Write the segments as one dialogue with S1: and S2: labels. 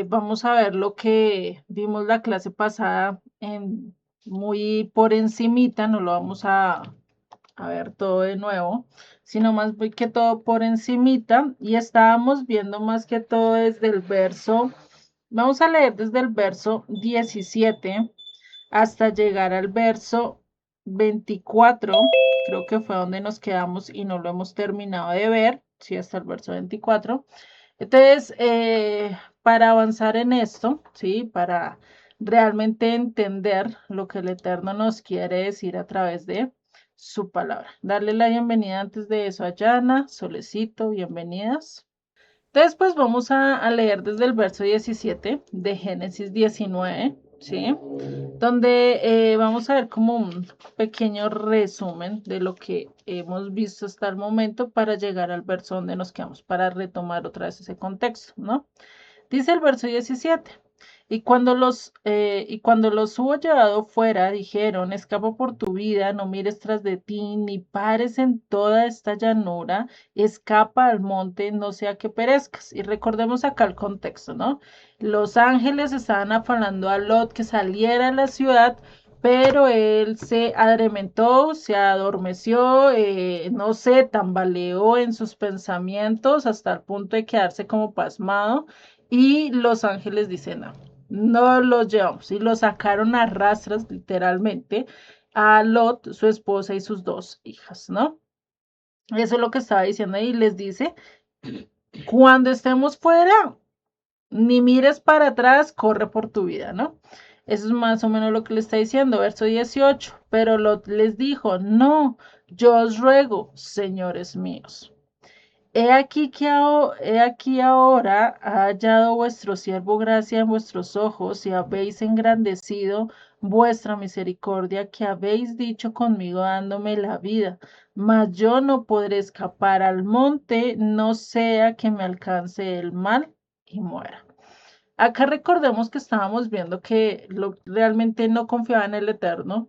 S1: vamos a ver lo que vimos la clase pasada muy por encimita, no lo vamos a ver todo de nuevo, sino más que todo por encimita, y estábamos viendo más que todo desde el verso, vamos a leer desde el verso 17 hasta llegar al verso 24, creo que fue donde nos quedamos y no lo hemos terminado de ver, sí, hasta el verso 24. Entonces, para avanzar en esto, ¿sí? Para realmente entender lo que el Eterno nos quiere decir a través de su palabra. Darle la bienvenida antes de eso a Yana, Solecito, bienvenidas. Entonces, pues vamos a leer desde el verso 17 de Génesis 19, ¿sí? Donde vamos a ver como un pequeño resumen de lo que hemos visto hasta el momento para llegar al verso donde nos quedamos, para retomar otra vez ese contexto, ¿no? Dice el verso 17. Y cuando los hubo llevado fuera, dijeron, escapa por tu vida, no mires tras de ti, ni pares en toda esta llanura, escapa al monte, no sea que perezcas. Y recordemos acá el contexto, ¿no? Los ángeles estaban afanando a Lot que saliera a la ciudad, pero él se adrementó, se adormeció, no sé, tambaleó en sus pensamientos hasta el punto de quedarse como pasmado. Y los ángeles dicen, no, no los llevamos. Y lo sacaron a rastras, literalmente, a Lot, su esposa y sus dos hijas, ¿no? Eso es lo que estaba diciendo ahí. Les dice, cuando estemos fuera, ni mires para atrás, corre por tu vida, ¿no? Eso es más o menos lo que le está diciendo, verso 18. Pero Lot les dijo, no, yo os ruego, señores míos. He aquí ahora ha hallado vuestro siervo gracia en vuestros ojos y habéis engrandecido vuestra misericordia que habéis dicho conmigo dándome la vida. Mas yo no podré escapar al monte, no sea que me alcance el mal y muera. Acá recordemos que estábamos viendo que realmente no confiaba en el Eterno.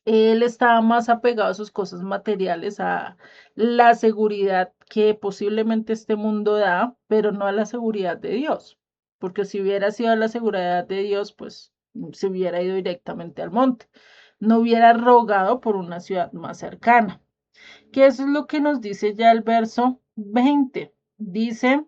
S1: Él estaba más apegado a sus cosas materiales, a la seguridad que posiblemente este mundo da, pero no a la seguridad de Dios. Porque si hubiera sido a la seguridad de Dios, pues se hubiera ido directamente al monte. No hubiera rogado por una ciudad más cercana. Que eso es lo que nos dice ya el verso 20. Dice,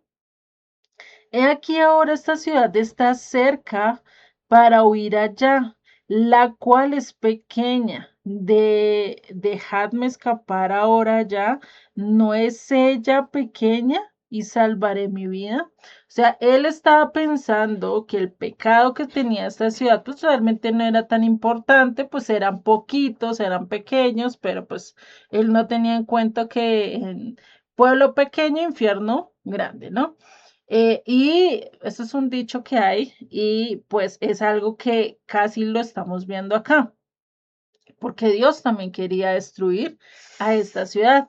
S1: he aquí ahora esta ciudad está cerca para huir allá, la cual es pequeña. Dejadme escapar ahora ya, ¿no es ella pequeña y salvaré mi vida? O sea, él estaba pensando que el pecado que tenía esta ciudad, pues realmente no era tan importante, pues eran poquitos, eran pequeños, pero pues él no tenía en cuenta que en pueblo pequeño, infierno grande, ¿no? Y eso es un dicho que hay y pues es algo que casi lo estamos viendo acá, porque Dios también quería destruir a esta ciudad,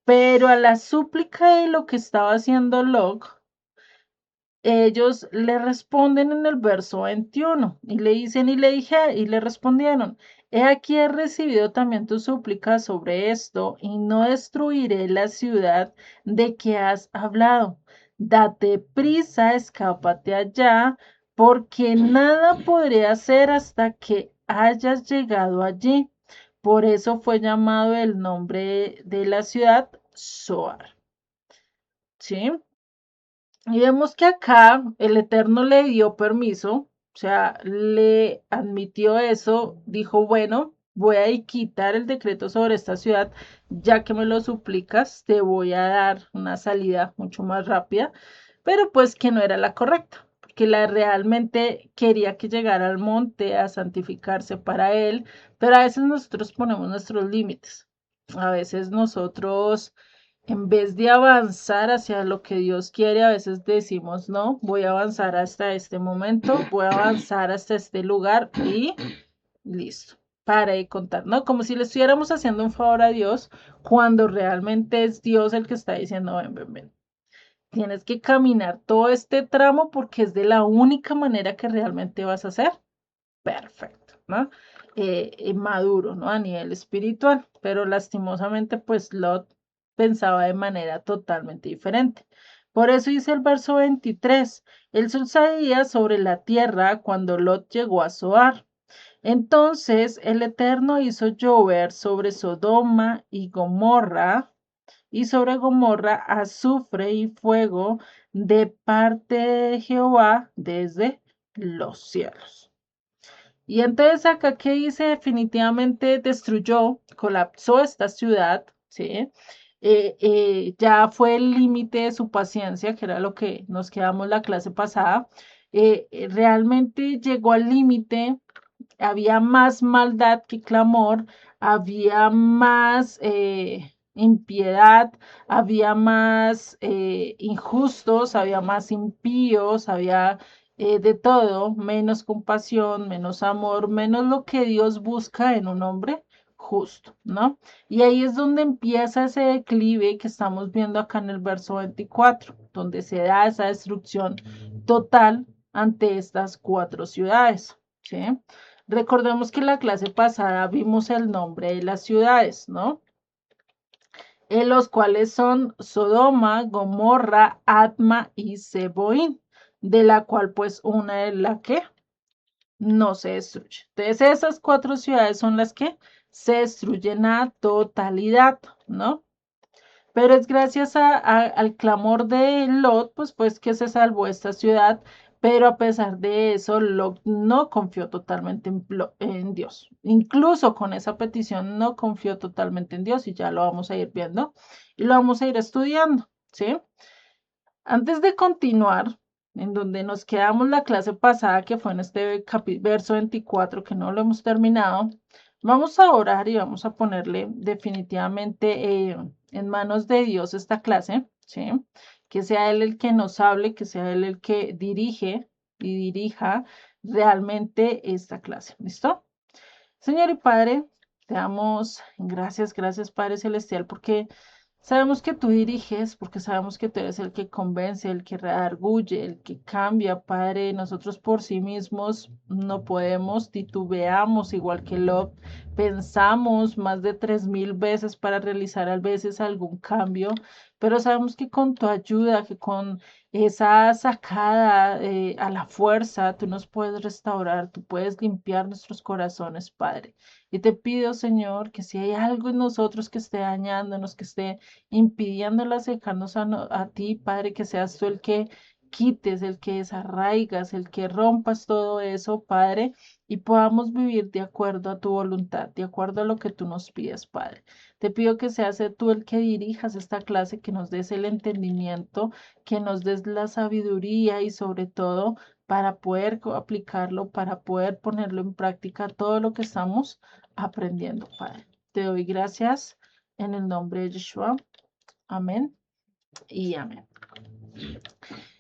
S1: pero a la súplica de lo que estaba haciendo Lot, ellos le responden en el verso 21 y le dicen y le respondieron, he aquí he recibido también tu súplica sobre esto y no destruiré la ciudad de que has hablado. Date prisa, escápate allá, porque nada podré hacer hasta que hayas llegado allí. Por eso fue llamado el nombre de la ciudad Zoar. ¿Sí? Y vemos que acá el Eterno le dio permiso, o sea, le admitió eso, dijo, bueno, voy a quitar el decreto sobre esta ciudad, ya que me lo suplicas, te voy a dar una salida mucho más rápida, pero pues que no era la correcta, porque la realmente quería que llegara al monte a santificarse para él, pero a veces nosotros ponemos nuestros límites, a veces nosotros en vez de avanzar hacia lo que Dios quiere, a veces decimos, no, voy a avanzar hasta este momento, voy a avanzar hasta este lugar y listo, para de contar, ¿no? Como si le estuviéramos haciendo un favor a Dios cuando realmente es Dios el que está diciendo, ven, ven, ven. Tienes que caminar todo este tramo porque es de la única manera que realmente vas a ser perfecto, ¿no? Maduro, ¿no? A nivel espiritual, pero lastimosamente, pues Lot pensaba de manera totalmente diferente. Por eso dice el verso 23, él sucedía sobre la tierra cuando Lot llegó a Zoar. Entonces el Eterno hizo llover sobre Sodoma y sobre Gomorra azufre y fuego de parte de Jehová desde los cielos. Y entonces acá que dice definitivamente destruyó, colapsó esta ciudad, ¿sí? Ya fue el límite de su paciencia, que era lo que nos quedamos la clase pasada. Realmente llegó al límite, había más maldad que clamor, había más impiedad, había más injustos, había más impíos, había de todo, menos compasión, menos amor, menos lo que Dios busca en un hombre justo, ¿no? Y ahí es donde empieza ese declive que estamos viendo acá en el verso 24, donde se da esa destrucción total ante estas cuatro ciudades, ¿sí? Recordemos que en la clase pasada vimos el nombre de las ciudades, ¿no? En los cuales son Sodoma, Gomorra, Adma y Zeboín, de la cual pues una es la que no se destruye. Entonces esas cuatro ciudades son las que se destruyen a totalidad, ¿no? Pero es gracias al clamor de Lot, pues que se salvó esta ciudad, pero a pesar de eso, Lot no confió totalmente en Dios. Incluso con esa petición no confió totalmente en Dios y ya lo vamos a ir viendo y lo vamos a ir estudiando, ¿sí? Antes de continuar, en donde nos quedamos la clase pasada, que fue en este verso 24, que no lo hemos terminado, vamos a orar y vamos a ponerle definitivamente en manos de Dios esta clase, ¿sí? Que sea Él el que nos hable, que sea Él el que dirige y dirija realmente esta clase. ¿Listo? Señor y Padre, te damos gracias, gracias Padre Celestial, porque sabemos que tú diriges, porque sabemos que tú eres el que convence, el que redarguye, el que cambia, Padre. Nosotros por sí mismos no podemos, titubeamos igual que Lot, pensamos más de 3000 veces para realizar a veces algún cambio, pero sabemos que con tu ayuda, que con esa sacada a la fuerza, tú nos puedes restaurar, tú puedes limpiar nuestros corazones, Padre. Y te pido, Señor, que si hay algo en nosotros que esté dañándonos, que esté impidiéndolo acercarnos a ti, Padre, que seas tú el que quites, el que desarraigas, el que rompas todo eso, Padre, y podamos vivir de acuerdo a tu voluntad, de acuerdo a lo que tú nos pides, Padre. Te pido que seas tú el que dirijas esta clase, que nos des el entendimiento, que nos des la sabiduría y sobre todo para poder aplicarlo, para poder ponerlo en práctica todo lo que estamos aprendiendo, Padre. Te doy gracias en el nombre de Yeshua. Amén y amén.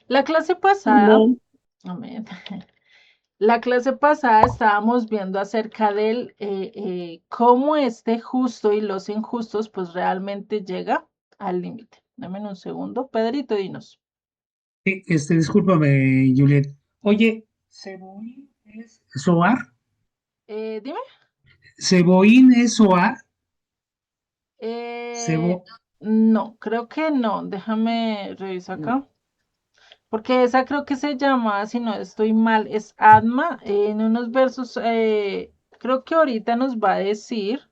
S1: La clase pasada,
S2: Amén.
S1: amén. La clase pasada estábamos viendo acerca del cómo este justo y los injustos pues realmente llega al límite. Dame un segundo. Pedrito, dinos.
S2: Discúlpame, Juliet. Oye, ¿Seboín es Soar?
S1: Dime.
S2: ¿Seboín es Soar?
S1: Eh,
S2: Sebo,
S1: no, creo que no. Déjame revisar acá. Porque esa creo que se llama, si no estoy mal, es Adma. En unos versos, creo que ahorita nos va a decir.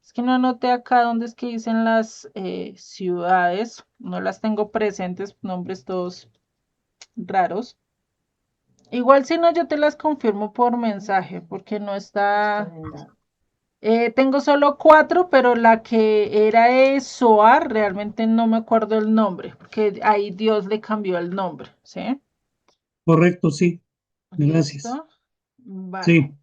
S1: Es que no anoté acá dónde es que dicen las ciudades. No las tengo presentes, nombres todos raros. Igual si no, yo te las confirmo por mensaje, porque no está. Tengo solo cuatro, pero la que era de Soar, realmente no me acuerdo el nombre, porque ahí Dios le cambió el nombre, ¿sí?
S2: correcto, sí. Gracias.
S1: Listo. Vale.
S2: Sí,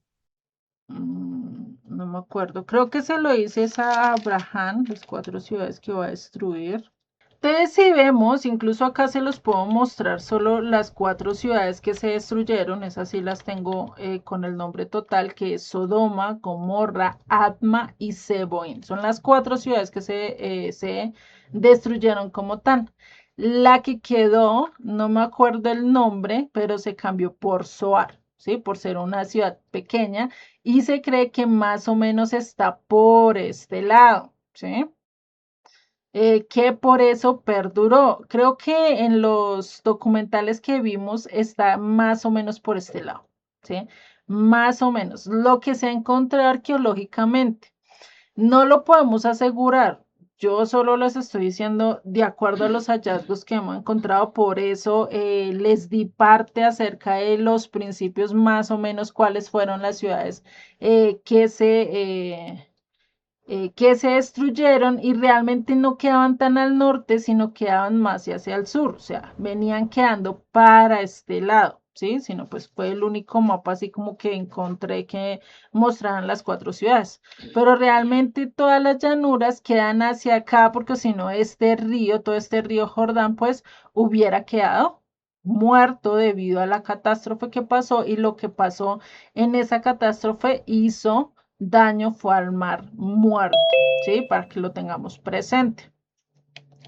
S1: No me acuerdo. Creo que se lo hice a Abraham, las cuatro ciudades que va a destruir. Entonces, si vemos, incluso acá se los puedo mostrar solo las cuatro ciudades que se destruyeron, esas sí las tengo con el nombre total, que es Sodoma, Gomorra, Adma y Zeboim. Son las cuatro ciudades que se destruyeron como tal. La que quedó, no me acuerdo el nombre, pero se cambió por Zoar, ¿sí? Por ser una ciudad pequeña y se cree que más o menos está por este lado, ¿sí? que por eso perduró. Creo que en los documentales que vimos está más o menos por este lado, ¿sí? Más o menos. Lo que se ha encontrado arqueológicamente. No lo podemos asegurar. Yo solo les estoy diciendo de acuerdo a los hallazgos que hemos encontrado, por eso les di parte acerca de los principios más o menos cuáles fueron las ciudades eh, que se, eh, que se destruyeron y realmente no quedaban tan al norte, sino quedaban más hacia el sur, o sea, venían quedando para este lado, ¿sí? Sino pues fue el único mapa así como que encontré que mostraban las cuatro ciudades, pero realmente todas las llanuras quedan hacia acá, porque si no este río, todo este río Jordán, pues hubiera quedado muerto debido a la catástrofe que pasó y lo que pasó en esa catástrofe hizo daño fue al mar muerto, ¿sí? Para que lo tengamos presente.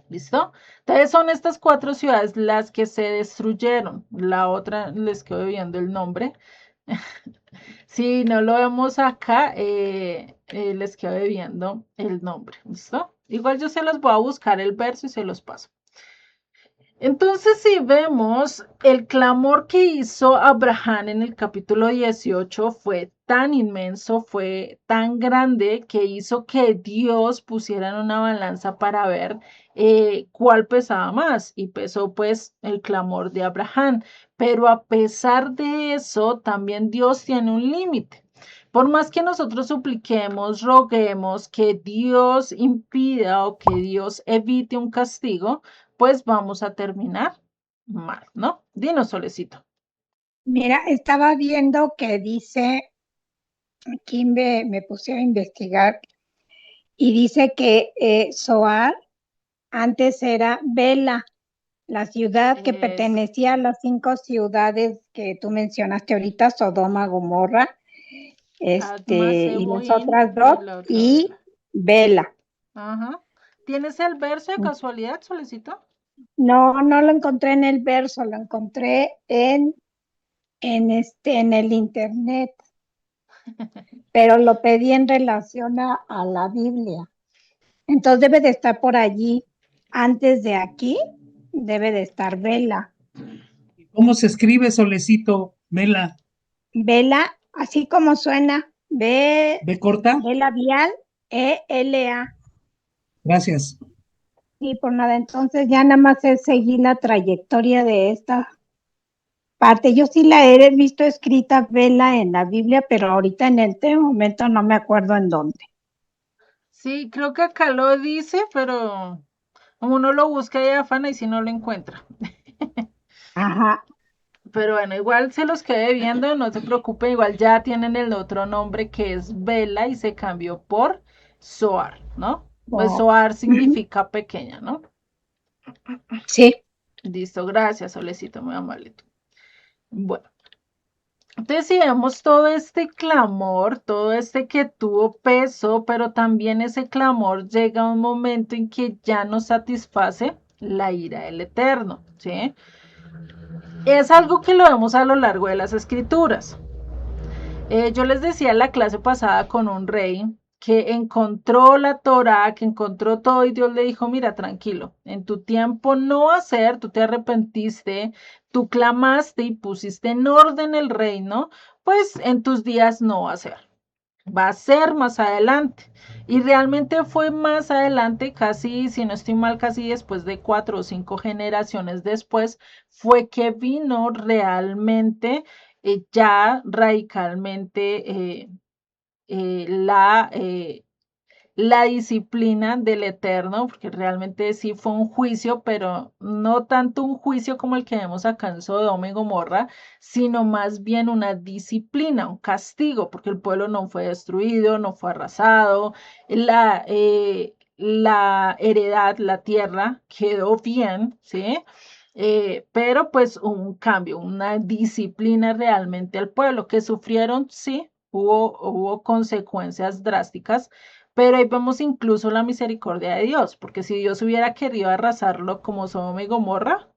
S1: ¿Listo? Entonces son estas cuatro ciudades las que se destruyeron. La otra les quedo viendo el nombre. Si no lo vemos acá, les quedo viendo el nombre. ¿Listo? Igual yo se los voy a buscar el verso y se los paso. Entonces, si vemos, el clamor que hizo Abraham en el capítulo 18 fue tan inmenso, fue tan grande, que hizo que Dios pusiera en una balanza para ver cuál pesaba más. Y pesó pues el clamor de Abraham. Pero a pesar de eso, también Dios tiene un límite. Por más que nosotros supliquemos, roguemos que Dios impida o que Dios evite un castigo, pues vamos a terminar mal, ¿no? Dinos, Solecito.
S3: Mira, estaba viendo que dice, aquí me puse a investigar y dice que Zoar antes era Bela, la ciudad que
S1: Eso.
S3: pertenecía a las 5 ciudades que tú mencionaste ahorita, Sodoma, Gomorra,
S1: Adma,
S3: y las
S1: Seboín
S3: otras dos,
S1: y la otra
S3: y
S1: vela.
S3: Bela.
S1: Ajá. ¿Tienes el verso de casualidad, Solecito?
S3: No, no lo encontré en el verso, lo encontré en el internet, pero lo pedí en relación a la Biblia. Entonces debe de estar por allí. Antes de aquí, debe de estar Vela.
S2: ¿Cómo se escribe Solecito? Mela,
S3: Vela, así como suena,
S2: ¿B corta?
S3: Vela Vial, ELA.
S2: Gracias.
S3: Y por nada, entonces ya nada más es seguir la trayectoria de esta parte. Yo sí la he visto escrita Vela en la Biblia, pero ahorita en este momento no me acuerdo en dónde.
S1: Sí, creo que acá lo dice, pero uno lo busca y afana y si no lo encuentra.
S3: Ajá,
S1: Pero bueno, igual se los quede viendo, no se preocupe, igual ya tienen el otro nombre que es Vela y se cambió por Zoar, ¿no? Pues Zoar
S3: ujú,
S1: significa pequeña, ¿no?
S3: sí.
S1: Listo, gracias, Solecito, muy amable. Bueno, entonces si vemos todo este clamor, todo este que tuvo peso, pero también ese clamor llega a un momento en que ya no satisface la ira del Eterno, ¿sí? Es algo que lo vemos a lo largo de las escrituras. Yo les decía en la clase pasada con un rey que encontró la Torá, que encontró todo y Dios le dijo, mira, tranquilo, en tu tiempo no va a ser, tú te arrepentiste, tú clamaste y pusiste en orden el reino, pues en tus días no va a ser más adelante. Y realmente fue más adelante, casi, si no estoy mal, casi después de 4 o 5 generaciones después, fue que vino realmente ya radicalmente la disciplina del Eterno, porque realmente sí fue un juicio, pero no tanto un juicio como el que vemos acá en Sodoma y Gomorra, sino más bien una disciplina, un castigo, porque el pueblo no fue destruido, no fue arrasado, la heredad, la tierra quedó bien, ¿sí? Pero pues un cambio, una disciplina realmente al pueblo que sufrieron, sí, hubo consecuencias drásticas, pero ahí vemos incluso la misericordia de Dios, porque si Dios hubiera querido arrasarlo como Sodoma y Gomorra,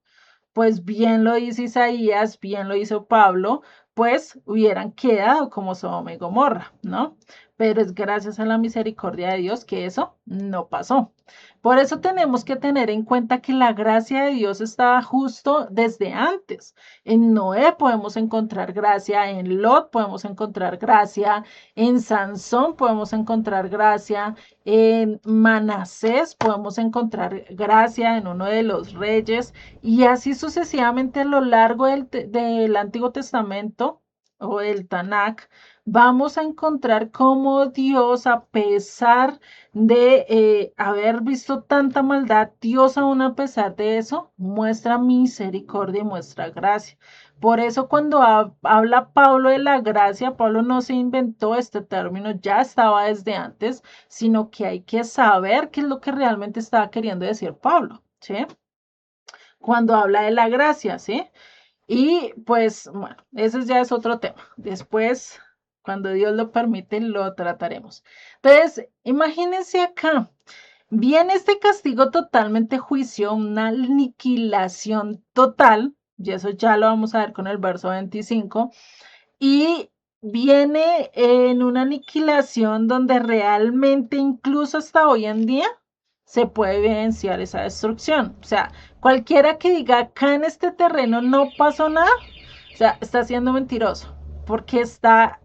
S1: pues bien lo dice Isaías, bien lo hizo Pablo, pues hubieran quedado como Sodoma y Gomorra, ¿no? pero es gracias a la misericordia de Dios que eso no pasó. Por eso tenemos que tener en cuenta que la gracia de Dios estaba justo desde antes. En Noé podemos encontrar gracia, en Lot podemos encontrar gracia, en Sansón podemos encontrar gracia, en Manasés podemos encontrar gracia, en uno de los reyes, y así sucesivamente a lo largo del Antiguo Testamento o del Tanakh, vamos a encontrar cómo Dios, a pesar de haber visto tanta maldad, Dios aún a pesar de eso muestra misericordia y muestra gracia. Por eso cuando habla Pablo de la gracia, Pablo no se inventó este término, ya estaba desde antes, sino que hay que saber qué es lo que realmente estaba queriendo decir Pablo, ¿sí? Cuando habla de la gracia, ¿sí? Y pues, bueno, ese ya es otro tema. Después, cuando Dios lo permite, lo trataremos. Entonces, imagínense acá, viene este castigo totalmente juicio, una aniquilación total, y eso ya lo vamos a ver con el verso 25, y viene en una aniquilación donde realmente incluso hasta hoy en día se puede evidenciar esa destrucción. O sea, cualquiera que diga acá en este terreno no pasó nada, o sea, está siendo mentiroso, porque está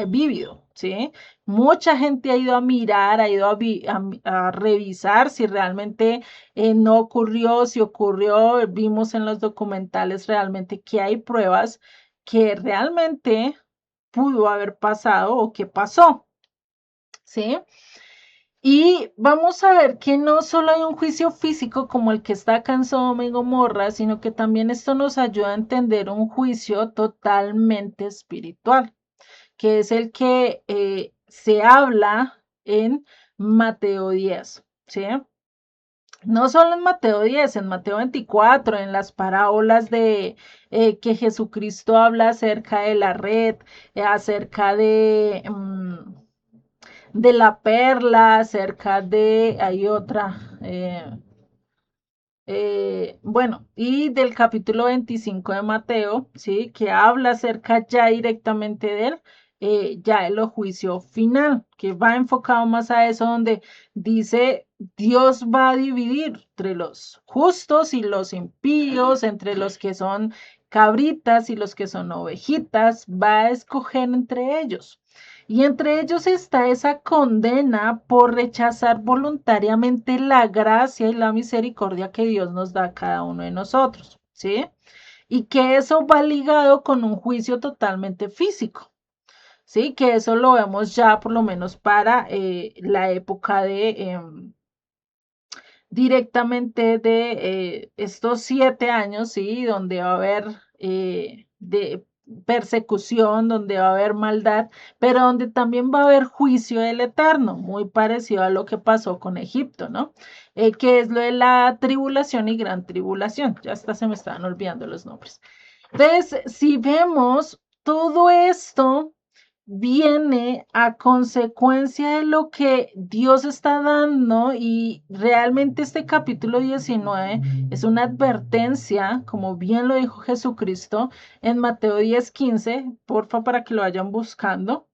S1: vívido, ¿sí? Mucha gente ha ido a mirar, ha ido a revisar si realmente no ocurrió, si ocurrió, vimos en los documentales realmente que hay pruebas que realmente pudo haber pasado o que pasó, ¿sí? Y vamos a ver que no solo hay un juicio físico como el que está acá en Sodoma y Gomorra, sino que también esto nos ayuda a entender un juicio totalmente espiritual, que es el que se habla en Mateo 10, ¿sí? No solo en Mateo 10, en Mateo 24, en las parábolas de que Jesucristo habla acerca de la red, acerca de la perla, acerca de, hay otra, bueno, y del capítulo 25 de Mateo, ¿sí? Que habla acerca ya directamente de él, ya el juicio final, que va enfocado más a eso, donde dice, Dios va a dividir entre los justos y los impíos, entre los que son cabritas y los que son ovejitas, va a escoger entre ellos. Y entre ellos está esa condena por rechazar voluntariamente la gracia y la misericordia que Dios nos da a cada uno de nosotros, ¿sí? Y que eso va ligado con un juicio totalmente físico, ¿sí? Que eso lo vemos ya por lo menos para la época de directamente de estos 7 años, ¿sí? Donde va a haber de persecución, donde va a haber maldad, pero donde también va a haber juicio del Eterno, muy parecido a lo que pasó con Egipto, ¿no? Que es lo de la tribulación y gran tribulación. Ya hasta se me estaban olvidando los nombres. Entonces, si vemos todo esto viene a consecuencia de lo que Dios está dando y realmente este capítulo 19 es una advertencia, como bien lo dijo Jesucristo en Mateo 10:15, porfa para que lo vayan buscando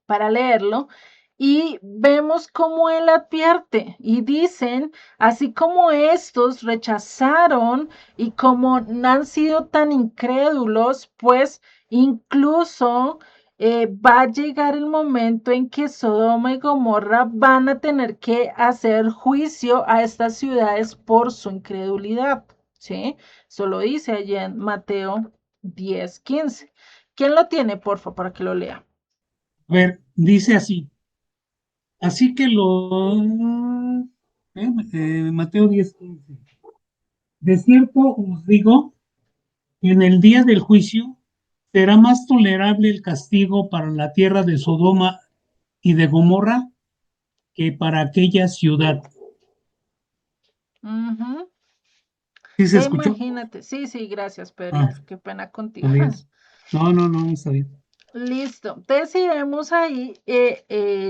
S1: para leerlo. Y vemos cómo él advierte y dicen, así como estos rechazaron y como han sido tan incrédulos, pues incluso va a llegar el momento en que Sodoma y Gomorra van a tener que hacer juicio a estas ciudades por su incredulidad, ¿sí? Eso lo dice allí en Mateo 10:15. ¿Quién lo tiene, porfa, para que lo lea?
S2: A ver, dice así. Así que Mateo 10:15. De cierto os digo, en el día del juicio será más tolerable el castigo para la tierra de Sodoma y de Gomorra que para aquella ciudad.
S1: Ujú.
S2: ¿Sí se escuchó?
S1: Imagínate, sí, sí, gracias,
S2: Ah,
S1: Pedrito, qué pena contigo.
S2: está bien. No, está bien.
S1: Listo, entonces si vemos ahí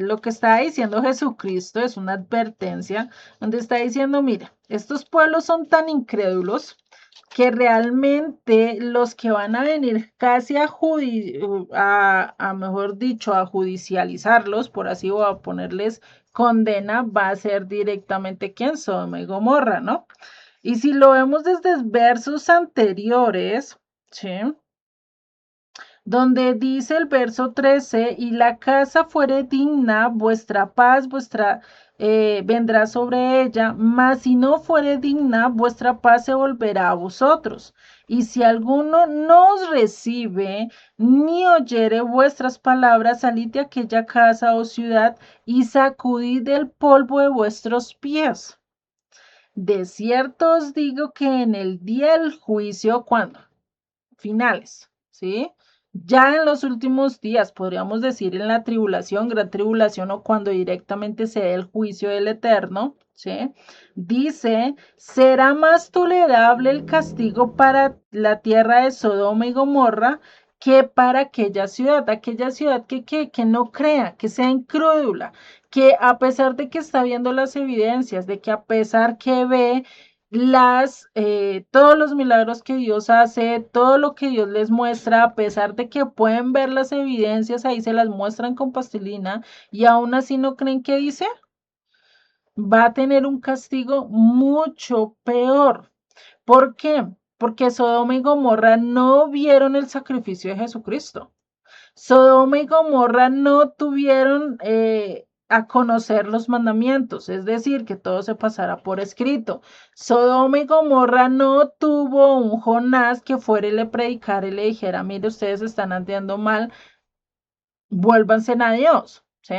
S1: lo que está diciendo Jesucristo es una advertencia donde está diciendo, mira, estos pueblos son tan incrédulos que realmente los que van a venir casi mejor dicho, a judicializarlos, por así voy a ponerles condena, va a ser directamente ¿quién? Sodoma y Gomorra, ¿no? Y si lo vemos desde versos anteriores, ¿sí? Donde dice el verso 13, y la casa fuere digna, vuestra paz, vendrá sobre ella, mas si no fuere digna, vuestra paz se volverá a vosotros. Y si alguno no os recibe, ni oyere vuestras palabras, salid de aquella casa o ciudad y sacudid el polvo de vuestros pies. De cierto os digo que en el día del juicio, ¿cuándo? Finales, ¿sí? Ya en los últimos días, podríamos decir en la tribulación, gran tribulación o cuando directamente se dé el juicio del Eterno, ¿sí? Dice, será más tolerable el castigo para la tierra de Sodoma y Gomorra que para aquella ciudad que no crea, que sea incrédula, que a pesar de que está viendo las evidencias, de que a pesar que ve todos los milagros que Dios hace, todo lo que Dios les muestra, a pesar de que pueden ver las evidencias, ahí se las muestran con pastelina y aún así no creen que dice, va a tener un castigo mucho peor. ¿Por qué? Porque Sodoma y Gomorra no vieron el sacrificio de Jesucristo. Sodoma y Gomorra no tuvieron a conocer los mandamientos, es decir, que todo se pasara por escrito. Sodoma y Gomorra no tuvo un Jonás que fuera y le predicara y le dijera, mire, ustedes están andando mal, vuélvanse a Dios, ¿sí?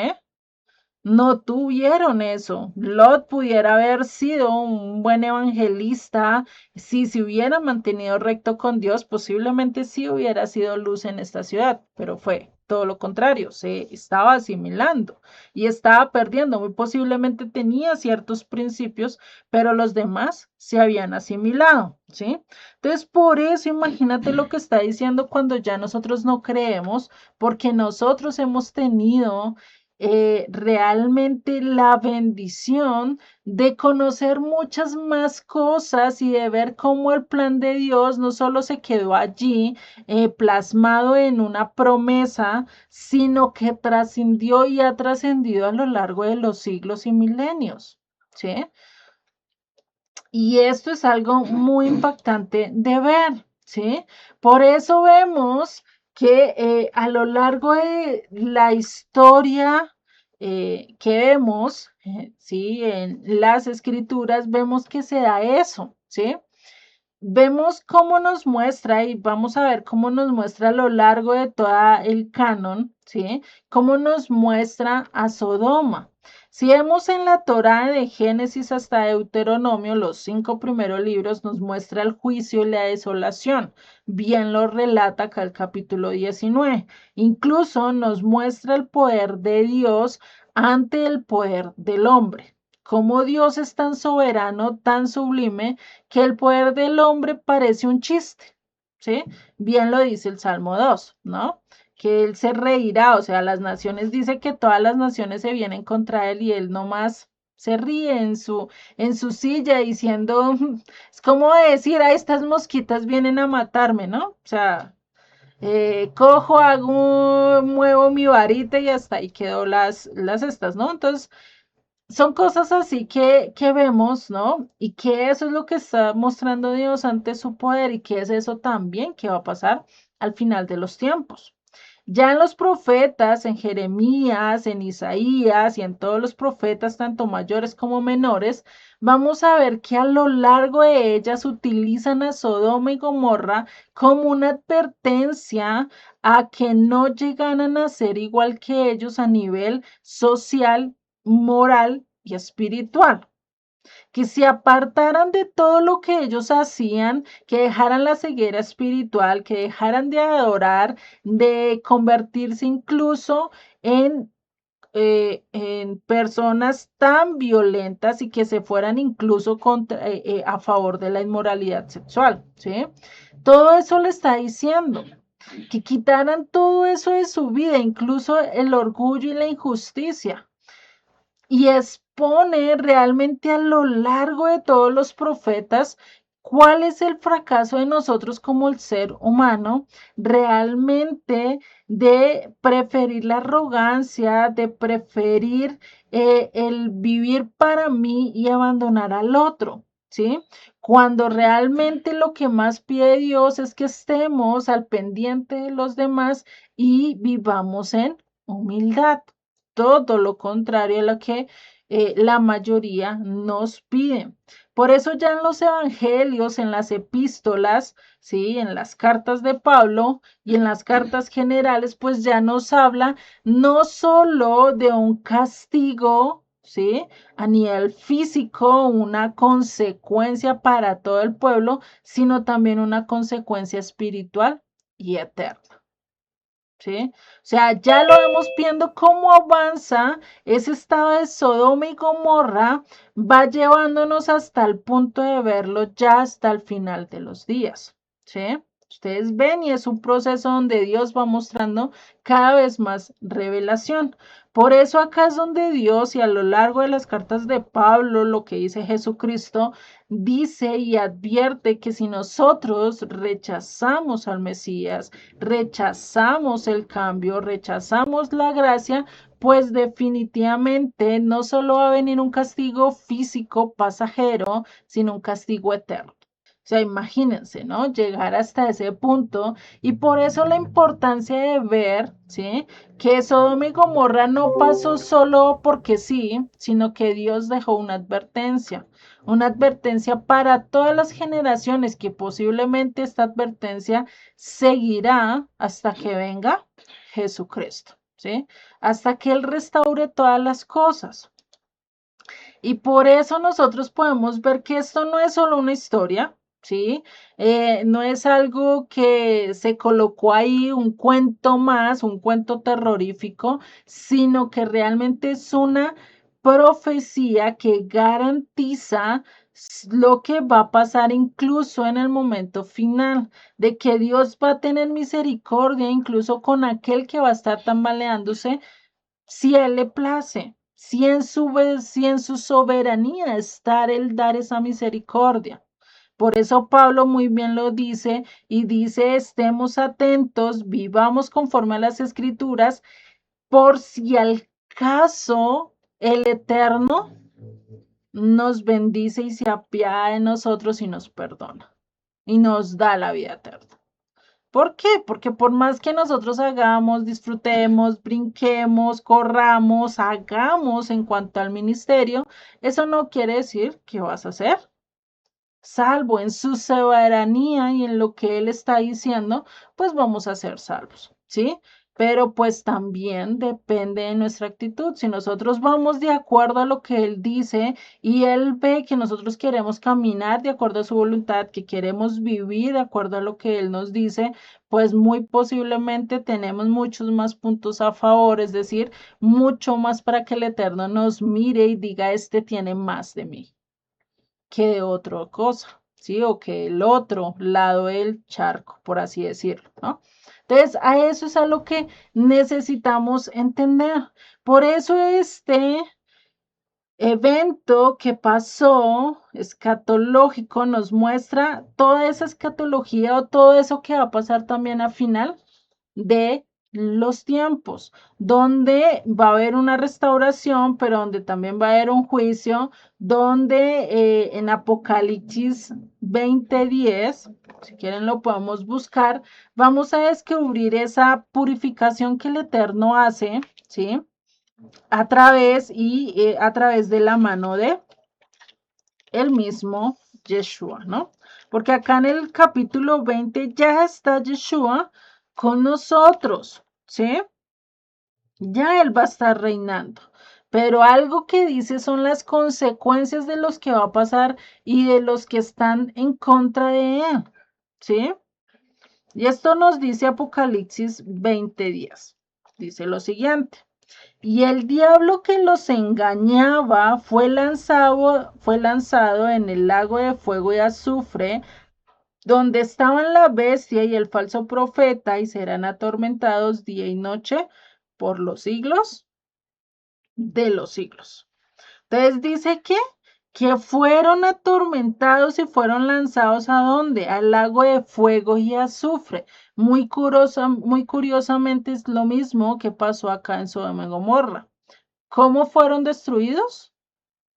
S1: No tuvieron eso. Lot pudiera haber sido un buen evangelista si se hubiera mantenido recto con Dios, posiblemente sí hubiera sido luz en esta ciudad, pero fue todo lo contrario, se estaba asimilando y estaba perdiendo. Muy posiblemente tenía ciertos principios, pero los demás se habían asimilado, ¿sí? Entonces, por eso imagínate lo que está diciendo cuando ya nosotros no creemos, porque nosotros hemos tenido realmente la bendición de conocer muchas más cosas y de ver cómo el plan de Dios no solo se quedó allí plasmado en una promesa, sino que trascendió y ha trascendido a lo largo de los siglos y milenios, ¿sí? Y esto es algo muy impactante de ver, ¿sí? Por eso vemos que a lo largo de la historia que vemos, ¿sí? En las escrituras vemos que se da eso, ¿sí? Vemos cómo nos muestra y vamos a ver cómo nos muestra a lo largo de todo el canon, ¿sí? Cómo nos muestra a Sodoma. Si vemos en la Torá de Génesis hasta Deuteronomio, los 5 primeros libros nos muestra el juicio y la desolación. Bien lo relata acá el capítulo 19. Incluso nos muestra el poder de Dios ante el poder del hombre. Cómo Dios es tan soberano, tan sublime, que el poder del hombre parece un chiste, ¿sí? Bien lo dice el Salmo 2, ¿no? Que él se reirá, o sea, las naciones, dice que todas las naciones se vienen contra él y él nomás se ríe en su silla diciendo, es como decir, a estas mosquitas vienen a matarme, ¿no? O sea, cojo, hago, muevo mi varita y hasta ahí quedó las estas, ¿no? Entonces, son cosas así que vemos, ¿no? Y que eso es lo que está mostrando Dios ante su poder y que es eso también que va a pasar al final de los tiempos. Ya en los profetas, en Jeremías, en Isaías y en todos los profetas, tanto mayores como menores, vamos a ver que a lo largo de ellas utilizan a Sodoma y Gomorra como una advertencia a que no llegaran a ser igual que ellos a nivel social, moral y espiritual, que se apartaran de todo lo que ellos hacían, que dejaran la ceguera espiritual, que dejaran de adorar, de convertirse incluso en personas tan violentas y que se fueran incluso a favor de la inmoralidad sexual, ¿sí? Todo eso le está diciendo, que quitaran todo eso de su vida, incluso el orgullo y la injusticia, y expone realmente a lo largo de todos los profetas ¿cuál es el fracaso de nosotros como el ser humano? Realmente de preferir la arrogancia, de preferir el vivir para mí y abandonar al otro, ¿sí? Cuando realmente lo que más pide Dios es que estemos al pendiente de los demás y vivamos en humildad. Todo lo contrario a lo que la mayoría nos pide. Por eso ya en los evangelios, en las epístolas, sí, en las cartas de Pablo y en las cartas generales, pues ya nos habla no solo de un castigo, sí, a nivel físico, una consecuencia para todo el pueblo, sino también una consecuencia espiritual y eterna. ¿Sí? O sea, ya lo vemos viendo cómo avanza ese estado de Sodoma y Gomorra, va llevándonos hasta el punto de verlo ya hasta el final de los días. ¿Sí? Ustedes ven y es un proceso donde Dios va mostrando cada vez más revelación. Por eso acá es donde Dios y a lo largo de las cartas de Pablo, lo que dice Jesucristo, dice y advierte que si nosotros rechazamos al Mesías, rechazamos el cambio, rechazamos la gracia, pues definitivamente no solo va a venir un castigo físico pasajero, sino un castigo eterno. O sea, imagínense, ¿no? Llegar hasta ese punto y por eso la importancia de ver, ¿sí? Que Sodoma y Gomorra no pasó solo porque sí, sino que Dios dejó una advertencia para todas las generaciones que posiblemente esta advertencia seguirá hasta que venga Jesucristo, ¿sí? Hasta que Él restaure todas las cosas. Y por eso nosotros podemos ver que esto no es solo una historia, ¿sí? No es algo que se colocó ahí, un cuento más, un cuento terrorífico, sino que realmente es una profecía que garantiza lo que va a pasar incluso en el momento final, de que Dios va a tener misericordia incluso con aquel que va a estar tambaleándose si Él le place, si en su soberanía estar el dar esa misericordia. Por eso Pablo muy bien lo dice y dice, estemos atentos, vivamos conforme a las escrituras, por si al caso el Eterno nos bendice y se apiada de nosotros y nos perdona y nos da la vida eterna. ¿Por qué? Porque por más que nosotros hagamos, disfrutemos, brinquemos, corramos, hagamos en cuanto al ministerio, eso no quiere decir que vas a hacer salvo en su soberanía y en lo que Él está diciendo, pues vamos a ser salvos, ¿sí? Pero pues también depende de nuestra actitud. Si nosotros vamos de acuerdo a lo que Él dice y Él ve que nosotros queremos caminar de acuerdo a su voluntad, que queremos vivir de acuerdo a lo que Él nos dice, pues muy posiblemente tenemos muchos más puntos a favor, es decir, mucho más para que el Eterno nos mire y diga, este tiene más de mí que de otra cosa, ¿sí? O que el otro lado del charco, por así decirlo, ¿no? Entonces, a eso es a lo que necesitamos entender. Por eso este evento que pasó escatológico nos muestra toda esa escatología o todo eso que va a pasar también al final de los tiempos, donde va a haber una restauración, pero donde también va a haber un juicio, donde en Apocalipsis 20:10, si quieren lo podemos buscar, vamos a descubrir esa purificación que el Eterno hace, ¿sí? A través de la mano de el mismo Yeshua, ¿no? Porque acá en el capítulo 20 ya está Yeshua con nosotros, ¿sí? Ya Él va a estar reinando. Pero algo que dice son las consecuencias de los que va a pasar y de los que están en contra de Él, ¿sí? Y esto nos dice Apocalipsis 20:10. Dice lo siguiente. Y el diablo que los engañaba fue lanzado en el lago de fuego y azufre, donde estaban la bestia y el falso profeta, y serán atormentados día y noche por los siglos de los siglos. Entonces dice que fueron atormentados y fueron lanzados ¿a dónde? Al lago de fuego y azufre. Muy curiosamente es lo mismo que pasó acá en Sodoma y Gomorra. ¿Cómo fueron destruidos?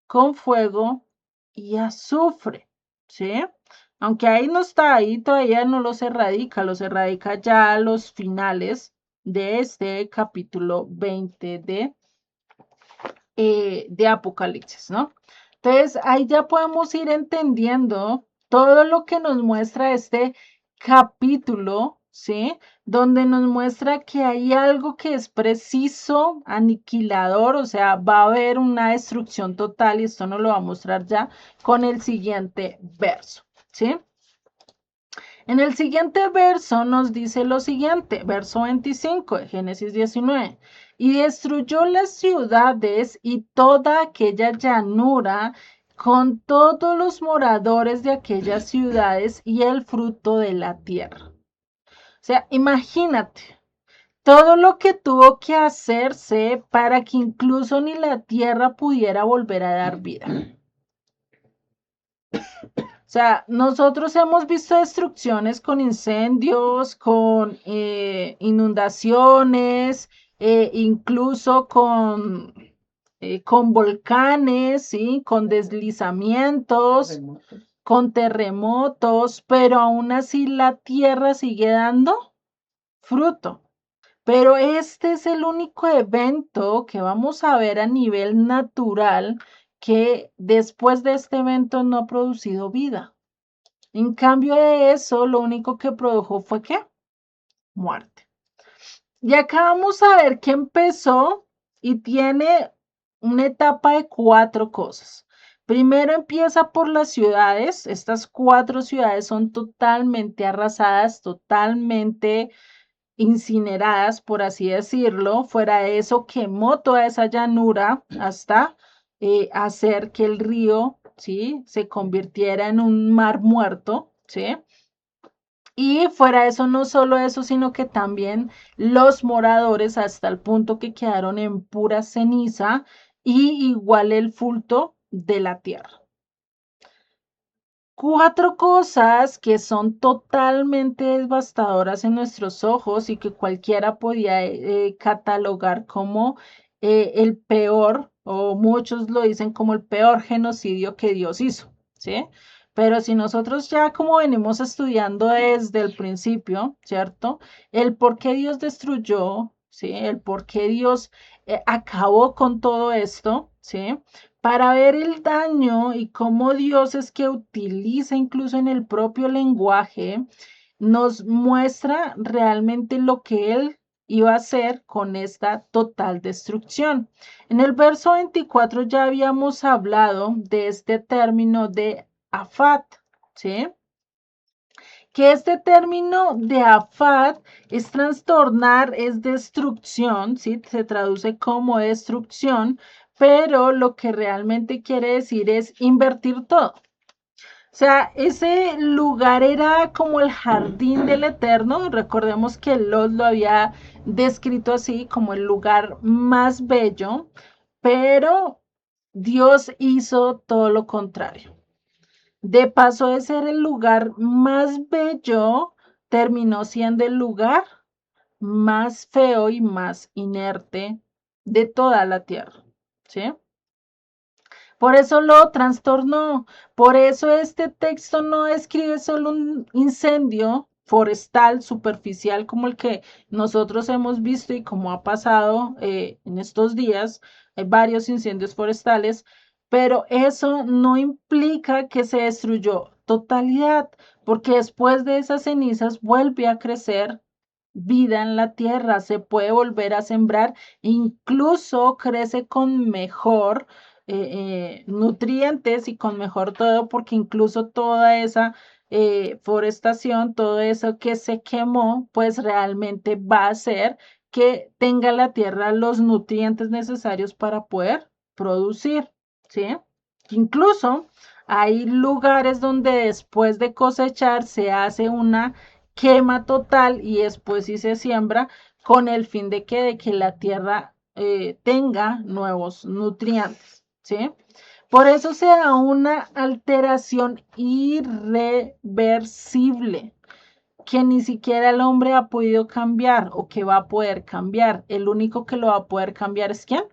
S1: Con fuego y azufre, ¿sí? Aunque ahí no está, ahí todavía no los erradica ya a los finales de este capítulo 20 de Apocalipsis, ¿no? Entonces, ahí ya podemos ir entendiendo todo lo que nos muestra este capítulo, ¿sí? Donde nos muestra que hay algo que es preciso, aniquilador, o sea, va a haber una destrucción total y esto nos lo va a mostrar ya con el siguiente verso, ¿sí? En el siguiente verso nos dice lo siguiente, verso 25 de Génesis 19, y destruyó las ciudades y toda aquella llanura con todos los moradores de aquellas ciudades y el fruto de la tierra. O sea, imagínate todo lo que tuvo que hacerse para que incluso ni la tierra pudiera volver a dar vida. O sea, nosotros hemos visto destrucciones con incendios, con inundaciones, incluso con volcanes, ¿sí? Con deslizamientos, con terremotos, pero aún así la tierra sigue dando fruto. Pero este es el único evento que vamos a ver a nivel natural que después de este evento no ha producido vida. En cambio de eso, lo único que produjo fue ¿qué? Muerte. Y acá vamos a ver que empezó y tiene una etapa de 4 cosas. Primero empieza por las ciudades. Estas 4 ciudades son totalmente arrasadas, totalmente incineradas, por así decirlo. Fuera de eso, quemó toda esa llanura hasta hacer que el río, ¿sí? Se convirtiera en un mar muerto, ¿sí? Y fuera de eso, no solo eso, sino que también los moradores hasta el punto que quedaron en pura ceniza y igual el fruto de la tierra. 4 cosas que son totalmente devastadoras en nuestros ojos y que cualquiera podía catalogar como el peor, o muchos lo dicen como el peor genocidio que Dios hizo, ¿sí? Pero si nosotros ya como venimos estudiando desde el principio, ¿cierto? El por qué Dios destruyó, ¿sí? El por qué Dios acabó con todo esto, ¿sí? Para ver el daño y cómo Dios es que utiliza incluso en el propio lenguaje, nos muestra realmente lo que Él iba a hacer con esta total destrucción. En el verso 24 ya habíamos hablado de este término de afat, ¿sí? Que este término de afat es trastornar, es destrucción, ¿sí? Se traduce como destrucción, pero lo que realmente quiere decir es invertir todo. O sea, ese lugar era como el jardín del Eterno. Recordemos que Lot lo había descrito así como el lugar más bello, pero Dios hizo todo lo contrario. De paso de ser el lugar más bello, terminó siendo el lugar más feo y más inerte de toda la tierra, ¿sí? Por eso lo trastornó. Por eso este texto no describe solo un incendio forestal superficial como el que nosotros hemos visto y como ha pasado en estos días. Hay varios incendios forestales, pero eso no implica que se destruyó totalidad, porque después de esas cenizas vuelve a crecer vida en la tierra, se puede volver a sembrar, incluso crece con mejor nutrientes y con mejor todo, porque incluso toda esa forestación, todo eso que se quemó, pues realmente va a hacer que tenga la tierra los nutrientes necesarios para poder producir, ¿sí? Incluso hay lugares donde después de cosechar se hace una quema total y después sí se siembra con el fin de que la tierra tenga nuevos nutrientes, ¿sí? Por eso se da una alteración irreversible que ni siquiera el hombre ha podido cambiar o que va a poder cambiar. El único que lo va a poder cambiar es ¿quién?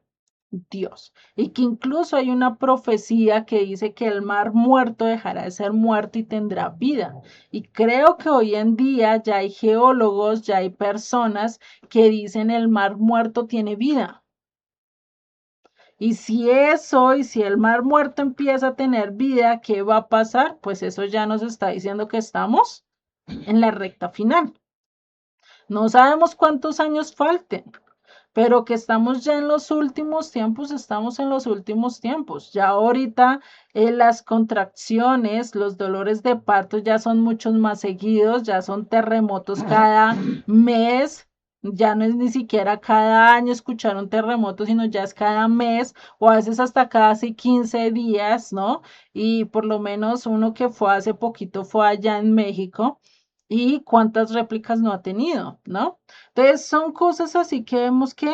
S1: Dios. Y que incluso hay una profecía que dice que el mar muerto dejará de ser muerto y tendrá vida. Y creo que hoy en día ya hay geólogos, ya hay personas que dicen el mar muerto tiene vida. Y si eso, y si el mar muerto empieza a tener vida, ¿qué va a pasar? Pues eso ya nos está diciendo que estamos en la recta final. No sabemos cuántos años falten, pero que estamos ya en los últimos tiempos, estamos en los últimos tiempos. Ya ahorita las contracciones, los dolores de parto ya son muchos más seguidos, ya son terremotos cada mes, ya no es ni siquiera cada año escuchar un terremoto, sino ya es cada mes o a veces hasta casi 15 días, ¿no? Y por lo menos uno que fue hace poquito fue allá en México. ¿Y cuántas réplicas no ha tenido, no? Entonces son cosas así que vemos que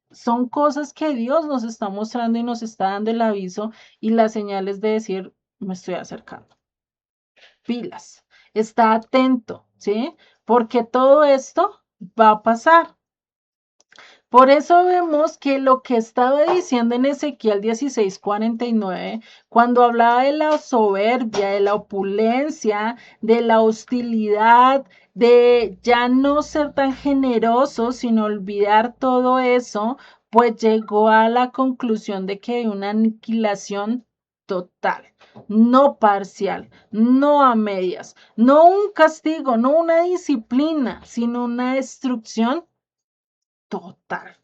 S1: son cosas que Dios nos está mostrando y nos está dando el aviso y las señales de decir, me estoy acercando. Pilas, está atento, ¿sí? Porque todo esto va a pasar. Por eso vemos que lo que estaba diciendo en Ezequiel 16:49, cuando hablaba de la soberbia, de la opulencia, de la hostilidad, de ya no ser tan generoso, sino olvidar todo eso, pues llegó a la conclusión de que hay una aniquilación total, no parcial, no a medias, no un castigo, no una disciplina, sino una destrucción total,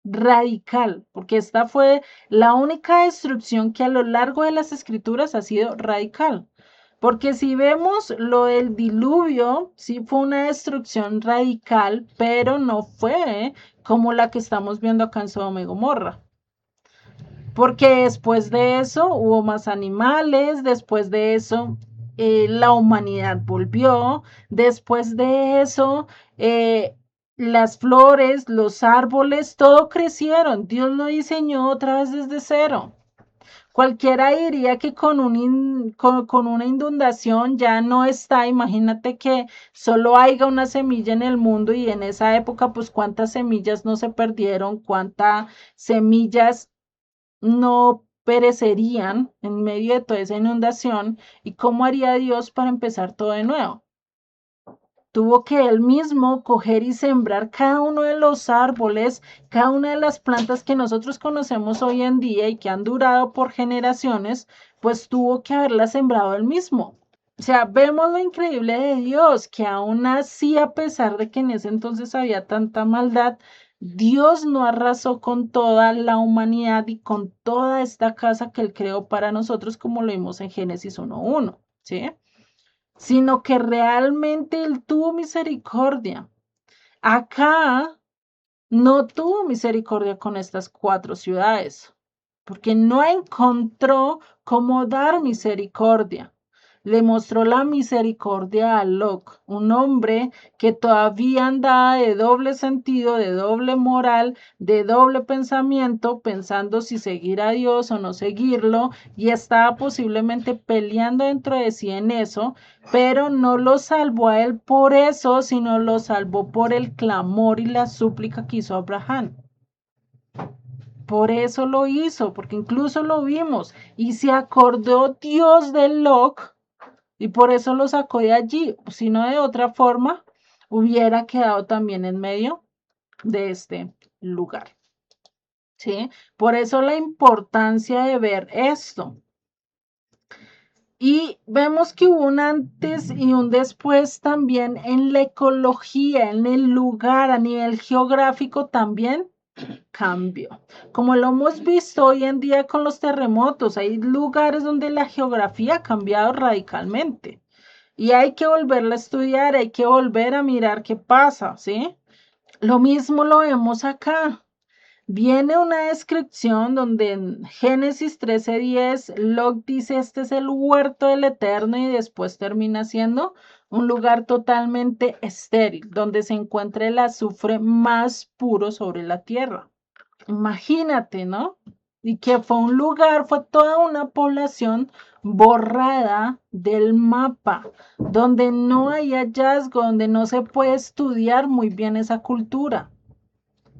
S1: radical, porque esta fue la única destrucción que a lo largo de las escrituras ha sido radical. Porque si vemos lo del diluvio, sí fue una destrucción radical, pero no fue como la que estamos viendo acá en Sodoma y Gomorra. Porque después de eso hubo más animales, después de eso la humanidad volvió, después de eso las flores, los árboles, todo crecieron. Dios lo diseñó otra vez desde cero. Cualquiera diría que con una inundación ya no está. Imagínate que solo haya una semilla en el mundo y en esa época, pues cuántas semillas no se perdieron, cuántas semillas no perecerían en medio de toda esa inundación. ¿Y cómo haría Dios para empezar todo de nuevo? Tuvo que él mismo coger y sembrar cada uno de los árboles, cada una de las plantas que nosotros conocemos hoy en día y que han durado por generaciones, pues tuvo que haberlas sembrado él mismo. O sea, vemos lo increíble de Dios, que aún así, a pesar de que en ese entonces había tanta maldad, Dios no arrasó con toda la humanidad y con toda esta casa que Él creó para nosotros, como lo vimos en Génesis 1:1, ¿sí? Sino que realmente Él tuvo misericordia. Acá no tuvo misericordia con estas 4 ciudades, porque no encontró cómo dar misericordia. Le mostró la misericordia a Lot, un hombre que todavía andaba de doble sentido, de doble moral, de doble pensamiento, pensando si seguir a Dios o no seguirlo, y estaba posiblemente peleando dentro de sí en eso, pero no lo salvó a él por eso, sino lo salvó por el clamor y la súplica que hizo Abraham. Por eso lo hizo, porque incluso lo vimos, y se acordó Dios de Lot, y por eso lo sacó de allí, si no de otra forma, hubiera quedado también en medio de este lugar. ¿Sí? Por eso la importancia de ver esto. Y vemos que hubo un antes y un después también en la ecología, en el lugar, a nivel geográfico también cambio. Como lo hemos visto hoy en día con los terremotos, hay lugares donde la geografía ha cambiado radicalmente. Y hay que volverla a estudiar, hay que volver a mirar qué pasa, ¿sí? Lo mismo lo vemos acá. Viene una descripción donde en Génesis 13:10, Lot dice, este es el huerto del Eterno, y después termina siendo un lugar totalmente estéril, donde se encuentra el azufre más puro sobre la tierra. Imagínate, ¿no? y que fue un lugar, fue toda una población borrada del mapa, donde no hay hallazgo, donde no se puede estudiar muy bien esa cultura,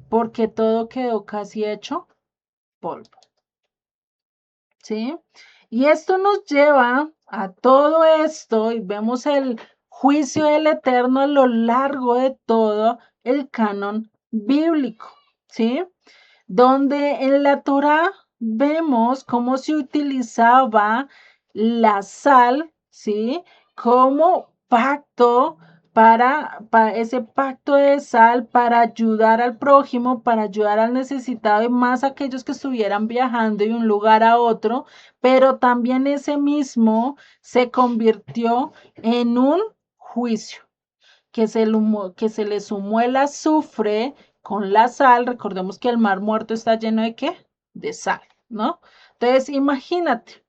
S1: porque todo quedó casi hecho polvo, ¿sí? Y esto nos lleva a todo esto y vemos el juicio del Eterno a lo largo de todo el canon bíblico, ¿sí? Donde en la Torá vemos cómo se utilizaba la sal, ¿sí? Como pacto para ese pacto de sal para ayudar al prójimo, para ayudar al necesitado y más aquellos que estuvieran viajando de un lugar a otro, pero también ese mismo se convirtió en un juicio que se le sumó el azufre con la sal. Recordemos que el mar muerto está lleno de ¿qué? De sal, ¿no? Entonces, imagínate,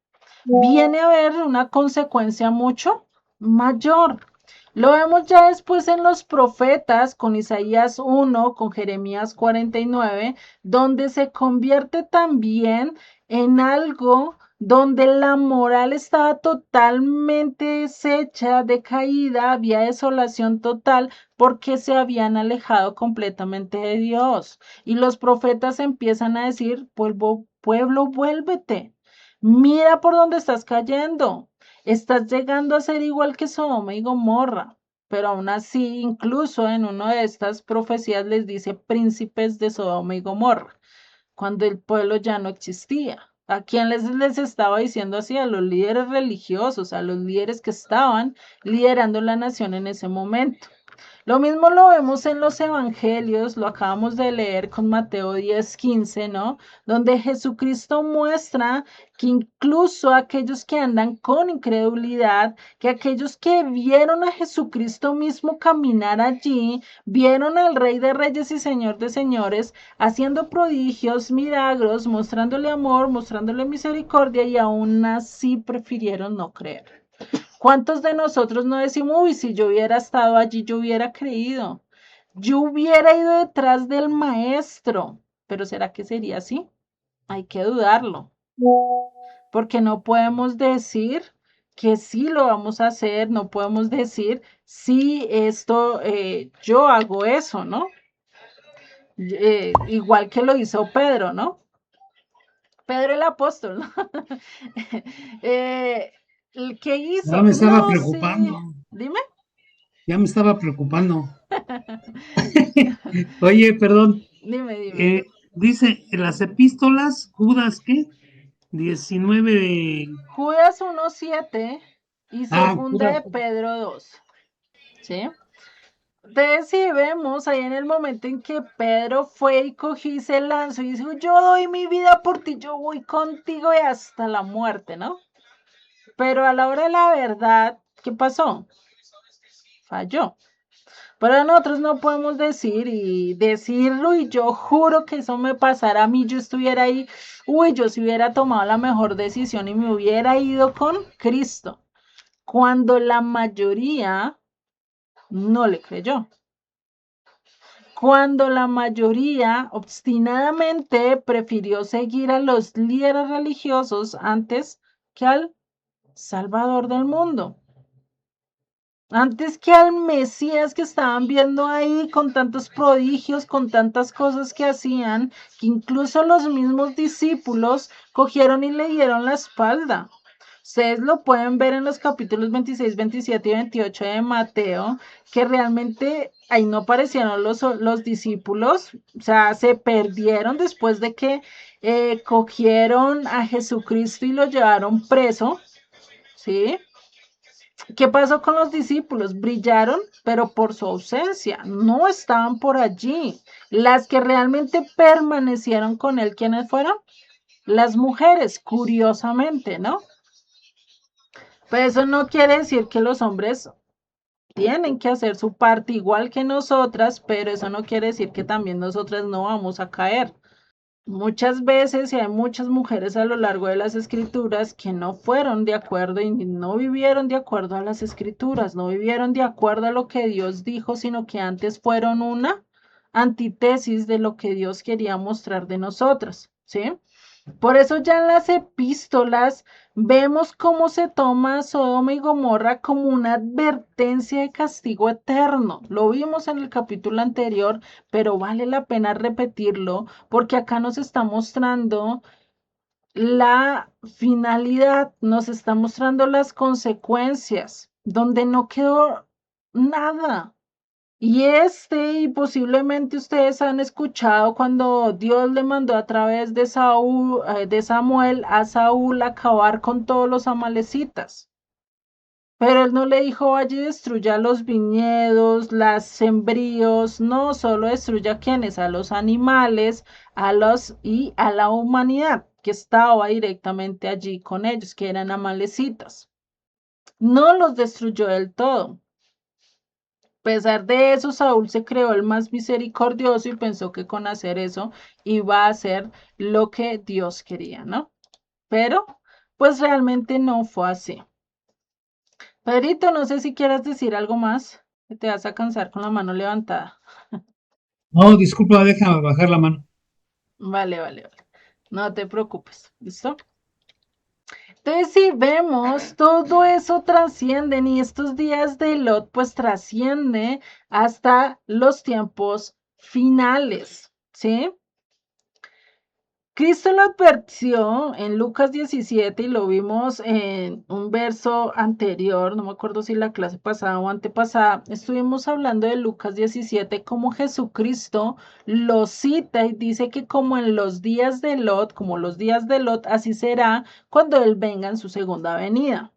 S1: viene a haber una consecuencia mucho mayor. Lo vemos ya después en los profetas, con Isaías 1, con Jeremías 49, donde se convierte también en algo donde la moral estaba totalmente deshecha, decaída, había desolación total porque se habían alejado completamente de Dios. Y los profetas empiezan a decir, pueblo, vuélvete. Mira por dónde estás cayendo. Estás llegando a ser igual que Sodoma y Gomorra. Pero aún así, incluso en una de estas profecías les dice príncipes de Sodoma y Gomorra, cuando el pueblo ya no existía. ¿A quién les estaba diciendo así? A los líderes religiosos, a los líderes que estaban liderando la nación en ese momento. Lo mismo lo vemos en los evangelios, lo acabamos de leer con Mateo 10:15, ¿no? Donde Jesucristo muestra que incluso aquellos que andan con incredulidad, que aquellos que vieron a Jesucristo mismo caminar allí, vieron al Rey de Reyes y Señor de Señores, haciendo prodigios, milagros, mostrándole amor, mostrándole misericordia y aún así prefirieron no creer. ¿Cuántos de nosotros no decimos, uy, si yo hubiera estado allí, yo hubiera creído, yo hubiera ido detrás del maestro? Pero ¿será que sería así? Hay que dudarlo, porque no podemos decir que sí lo vamos a hacer, no podemos decir sí, esto, yo hago eso, ¿no? Igual que lo hizo Pedro, ¿no? Pedro el apóstol, ¿no? ¿El qué
S2: Ya
S1: hizo?
S2: me estaba
S1: No, sí,
S2: preocupando,
S1: dime.
S2: ya me estaba preocupando. Oye, perdón,
S1: Dime.
S2: dice en las epístolas, Judas, ¿qué? 19 de...
S1: Judas 1:7 y segunda
S2: Judas.
S1: de Pedro 2, ¿sí? Entonces, si vemos ahí en el momento en que Pedro fue y cogió y se lanzó y dijo, yo doy mi vida por ti, yo voy contigo y hasta la muerte, ¿no? Pero a la hora de la verdad, ¿qué pasó? Falló. Pero nosotros no podemos decir y decirlo y yo juro que eso me pasara a mí, yo estuviera ahí, uy, yo si hubiera tomado la mejor decisión y me hubiera ido con Cristo, cuando la mayoría no le creyó, cuando la mayoría obstinadamente prefirió seguir a los líderes religiosos antes que al Salvador del mundo. Antes que al Mesías que estaban viendo ahí con tantos prodigios, con tantas cosas que hacían, que incluso los mismos discípulos cogieron y le dieron la espalda. Ustedes lo pueden ver en los capítulos 26, 27 y 28 de Mateo, que realmente ahí no aparecieron los discípulos, o sea, se perdieron después de que cogieron a Jesucristo y lo llevaron preso, ¿sí? ¿Qué pasó con los discípulos? Brillaron, pero por su ausencia, no estaban por allí. Las que realmente permanecieron con él, ¿quiénes fueron? Las mujeres, curiosamente, ¿no? Pero eso no quiere decir que los hombres tienen que hacer su parte igual que nosotras, pero eso no quiere decir que también nosotras no vamos a caer. Muchas veces y hay muchas mujeres a lo largo de las escrituras que no fueron de acuerdo y no vivieron de acuerdo a las escrituras, no vivieron de acuerdo a lo que Dios dijo, sino que antes fueron una antítesis de lo que Dios quería mostrar de nosotras, ¿sí? Por eso ya en las epístolas vemos cómo se toma a Sodoma y Gomorra como una advertencia de castigo eterno. Lo vimos en el capítulo anterior, pero vale la pena repetirlo porque acá nos está mostrando la finalidad, nos está mostrando las consecuencias, donde no quedó nada. Y posiblemente ustedes han escuchado cuando Dios le mandó a través de de Samuel a Saúl acabar con todos los amalecitas. Pero él no le dijo, vaya y destruya los viñedos, las sembríos, no, solo destruya a quienes, a los animales, y a la humanidad que estaba directamente allí con ellos, que eran amalecitas. No los destruyó del todo. A pesar de eso, Saúl se creó el más misericordioso y pensó que con hacer eso iba a hacer lo que Dios quería, ¿no? Pero, pues realmente no fue así. Pedrito, no sé si quieras decir algo más, que te vas a cansar con la mano levantada.
S2: No, disculpa, déjame bajar la mano.
S1: Vale, vale, vale. No te preocupes, ¿listo? Entonces, si vemos, todo eso trasciende y estos días de Lot, pues trasciende hasta los tiempos finales, ¿sí? Cristo lo advirtió en Lucas 17 y lo vimos en un verso anterior, no me acuerdo si la clase pasada o antepasada, estuvimos hablando de Lucas 17, como Jesucristo lo cita y dice que como en los días de Lot, como los días de Lot, así será cuando Él venga en su segunda venida.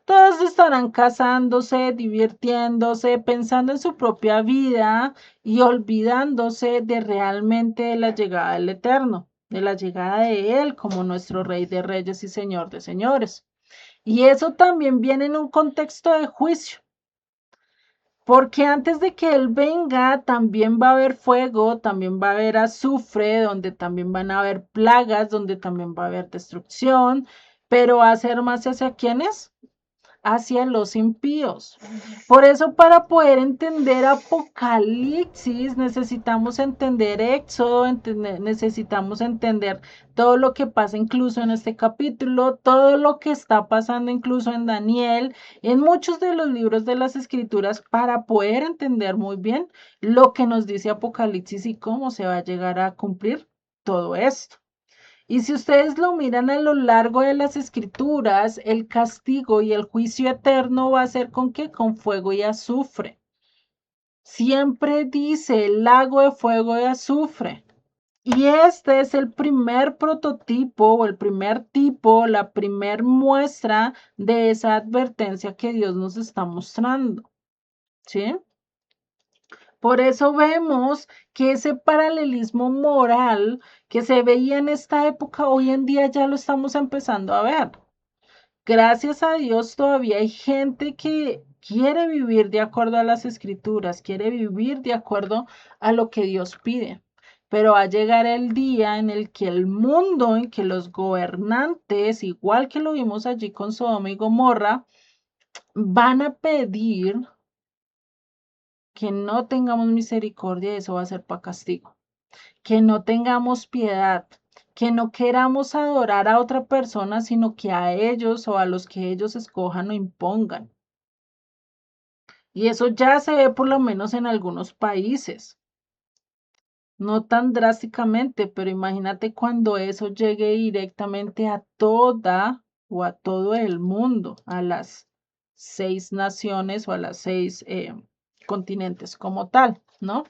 S1: Todos estarán casándose, divirtiéndose, pensando en su propia vida y olvidándose de realmente la llegada del Eterno, de la llegada de Él como nuestro Rey de Reyes y Señor de Señores. Y eso también viene en un contexto de juicio, porque antes de que Él venga, también va a haber fuego, también va a haber azufre, donde también van a haber plagas, donde también va a haber destrucción, pero va a ser más hacia quienes hacia los impíos. Por eso, para poder entender Apocalipsis, necesitamos entender Éxodo, necesitamos entender todo lo que pasa incluso en este capítulo, todo lo que está pasando incluso en Daniel, en muchos de los libros de las Escrituras, para poder entender muy bien lo que nos dice Apocalipsis y cómo se va a llegar a cumplir todo esto. Y si ustedes lo miran a lo largo de las escrituras, el castigo y el juicio eterno va a ser con qué? Con fuego y azufre. Siempre dice el lago de fuego y azufre. Y este es el primer prototipo o el primer tipo, la primer muestra de esa advertencia que Dios nos está mostrando. ¿Sí? Por eso vemos que ese paralelismo moral que se veía en esta época, hoy en día ya lo estamos empezando a ver. Gracias a Dios todavía hay gente que quiere vivir de acuerdo a las escrituras, quiere vivir de acuerdo a lo que Dios pide. Pero va a llegar el día en el que el mundo, en que los gobernantes, igual que lo vimos allí con Sodoma y Gomorra, van a pedir que no tengamos misericordia, eso va a ser para castigo. Que no tengamos piedad, que no queramos adorar a otra persona, sino que a ellos o a los que ellos escojan o impongan. Y eso ya se ve por lo menos en algunos países. No tan drásticamente, pero imagínate cuando eso llegue directamente a toda o a todo el mundo, a las 6 naciones o a las 6 continentes como tal, ¿no?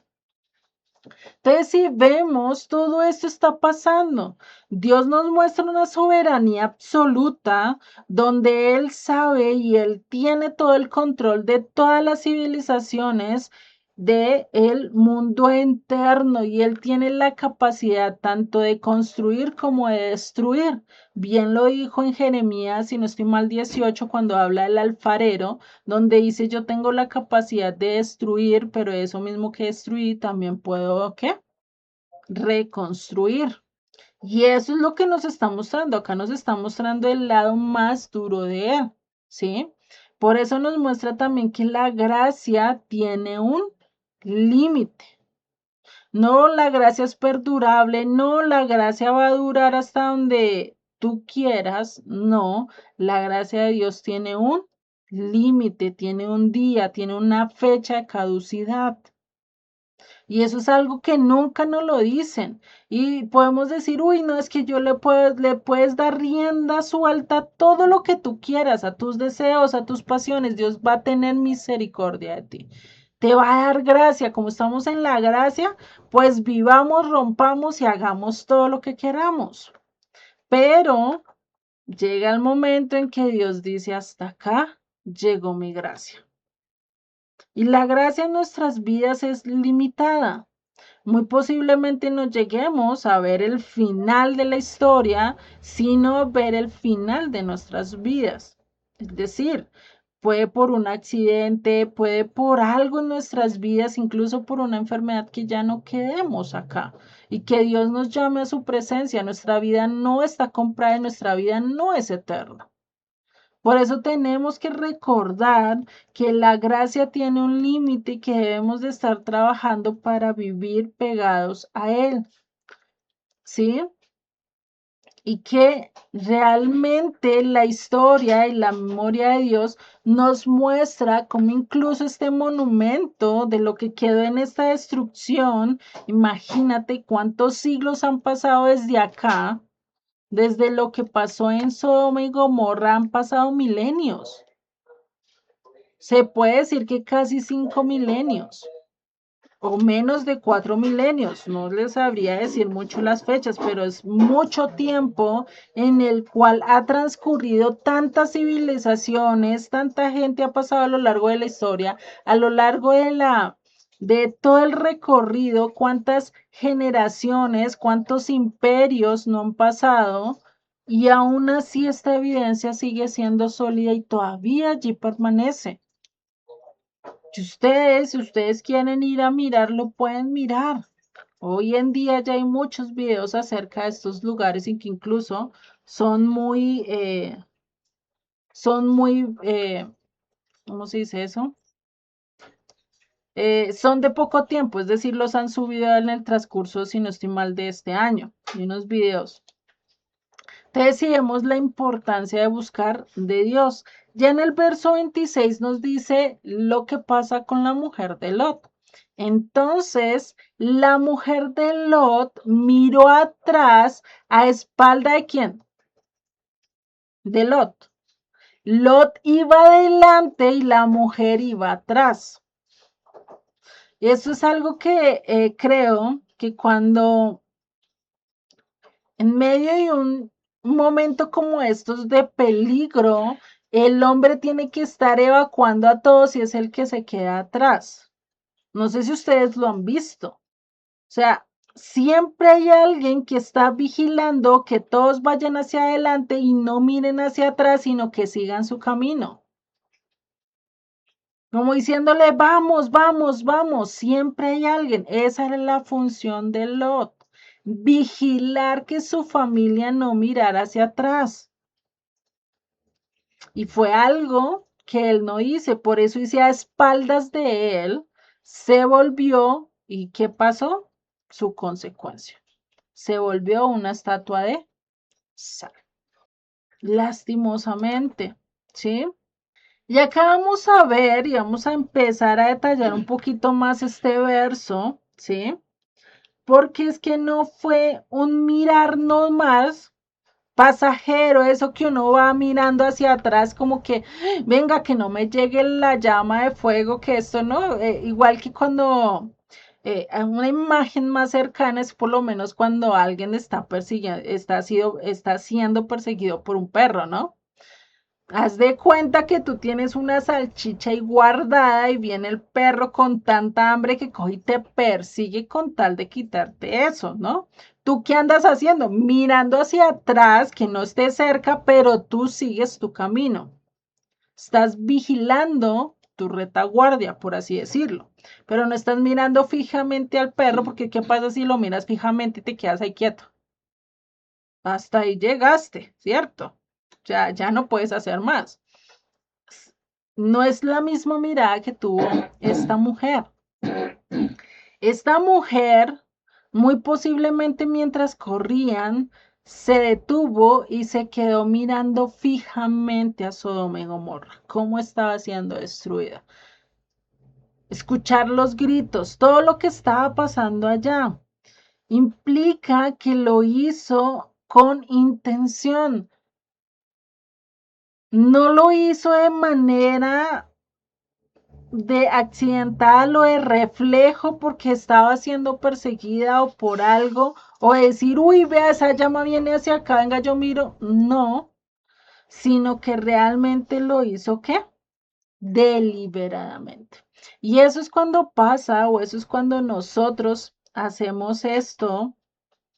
S1: Entonces, si vemos, todo esto está pasando. Dios nos muestra una soberanía absoluta donde Él sabe y Él tiene todo el control de todas las civilizaciones del mundo interno y Él tiene la capacidad tanto de construir como de destruir. Bien lo dijo en Jeremías, si no estoy mal, 18, cuando habla del alfarero, donde dice yo tengo la capacidad de destruir, pero eso mismo que destruir también puedo, ¿qué? Reconstruir. Y eso es lo que nos está mostrando. Acá nos está mostrando el lado más duro de él, ¿sí? Por eso nos muestra también que la gracia tiene un límite. No, la gracia es perdurable, no, la gracia va a durar hasta donde tú quieras, no, la gracia de Dios tiene un límite, tiene un día, tiene una fecha de caducidad. Y eso es algo que nunca nos lo dicen. Y podemos decir, uy, no, es que le puedes dar rienda suelta a todo lo que tú quieras, a tus deseos, a tus pasiones. Dios va a tener misericordia de ti. Te va a dar gracia. Como estamos en la gracia, pues vivamos, rompamos y hagamos todo lo que queramos. Pero llega el momento en que Dios dice, hasta acá llegó mi gracia. Y la gracia en nuestras vidas es limitada. Muy posiblemente no lleguemos a ver el final de la historia, sino ver el final de nuestras vidas. Es decir, puede por un accidente, puede por algo en nuestras vidas, incluso por una enfermedad que ya no quedemos acá y que Dios nos llame a su presencia. Nuestra vida no está comprada y nuestra vida no es eterna. Por eso tenemos que recordar que la gracia tiene un límite y que debemos de estar trabajando para vivir pegados a Él, ¿sí? Y que realmente la historia y la memoria de Dios nos muestra cómo incluso este monumento de lo que quedó en esta destrucción, imagínate cuántos siglos han pasado desde acá. Desde lo que pasó en Sodoma y Gomorra han pasado milenios. Se puede decir que casi 5 milenios o menos de 4 milenios. No les sabría decir mucho las fechas, pero es mucho tiempo en el cual ha transcurrido tantas civilizaciones, tanta gente ha pasado a lo largo de la historia, a lo largo de todo el recorrido, cuántas generaciones, cuántos imperios no han pasado. Y aún así esta evidencia sigue siendo sólida y todavía allí permanece. Si ustedes quieren ir a mirarlo, pueden mirar. Hoy en día ya hay muchos videos acerca de estos lugares y que incluso son muy, ¿cómo se dice eso? Son de poco tiempo, es decir, los han subido en el transcurso, si no estoy mal, de este año, y unos videos. Entonces, si vemos la importancia de buscar de Dios. Ya en el verso 26 nos dice lo que pasa con la mujer de Lot. Entonces, la mujer de Lot miró atrás a espalda de quién? De Lot. Lot iba adelante y la mujer iba atrás. Y eso es algo que creo que cuando en medio de un momento como estos de peligro, el hombre tiene que estar evacuando a todos y es el que se queda atrás. No sé si ustedes lo han visto. O sea, siempre hay alguien que está vigilando que todos vayan hacia adelante y no miren hacia atrás, sino que sigan su camino. Como diciéndole, vamos, vamos, vamos, siempre hay alguien. Esa era la función de Lot. Vigilar que su familia no mirara hacia atrás. Y fue algo que él no hizo, por eso hice a espaldas de él, se volvió, ¿y qué pasó? Su consecuencia. Se volvió una estatua de sal. Lastimosamente, ¿sí? Y acá vamos a ver y vamos a empezar a detallar un poquito más este verso, ¿sí? Porque es que no fue un mirar nomás pasajero, eso que uno va mirando hacia atrás como que, venga, que no me llegue la llama de fuego, que esto no, igual que cuando una imagen más cercana es por lo menos cuando alguien está persiguiendo, está siendo perseguido por un perro, ¿no? Haz de cuenta que tú tienes una salchicha ahí guardada y viene el perro con tanta hambre que coge y te persigue con tal de quitarte eso, ¿no? ¿Tú qué andas haciendo? Mirando hacia atrás, que no esté cerca, pero tú sigues tu camino. Estás vigilando tu retaguardia, por así decirlo, pero no estás mirando fijamente al perro, porque ¿qué pasa si lo miras fijamente y te quedas ahí quieto? Hasta ahí llegaste, ¿cierto? Ya no puedes hacer más. No es la misma mirada que tuvo esta mujer. Esta mujer, muy posiblemente mientras corrían, se detuvo y se quedó mirando fijamente a Sodoma y Gomorra, cómo estaba siendo destruida. Escuchar los gritos, todo lo que estaba pasando allá, implica que lo hizo con intención. No lo hizo de manera de accidental o de reflejo porque estaba siendo perseguida o por algo, o decir, uy, vea, esa llama viene hacia acá, venga, yo miro. No, sino que realmente lo hizo, ¿qué? Deliberadamente. Y eso es cuando pasa, o eso es cuando nosotros hacemos esto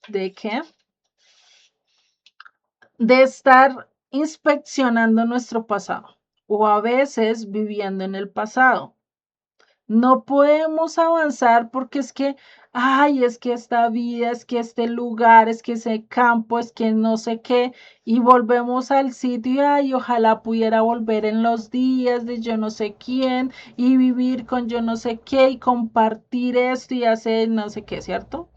S1: de qué? De estar inspeccionando nuestro pasado o a veces viviendo en el pasado. No podemos avanzar porque es que, ay, es que esta vida, es que este lugar, es que ese campo, es que no sé qué, y volvemos al sitio y, ay, ojalá pudiera volver en los días de yo no sé quién y vivir con yo no sé qué y compartir esto y hacer no sé qué, ¿cierto?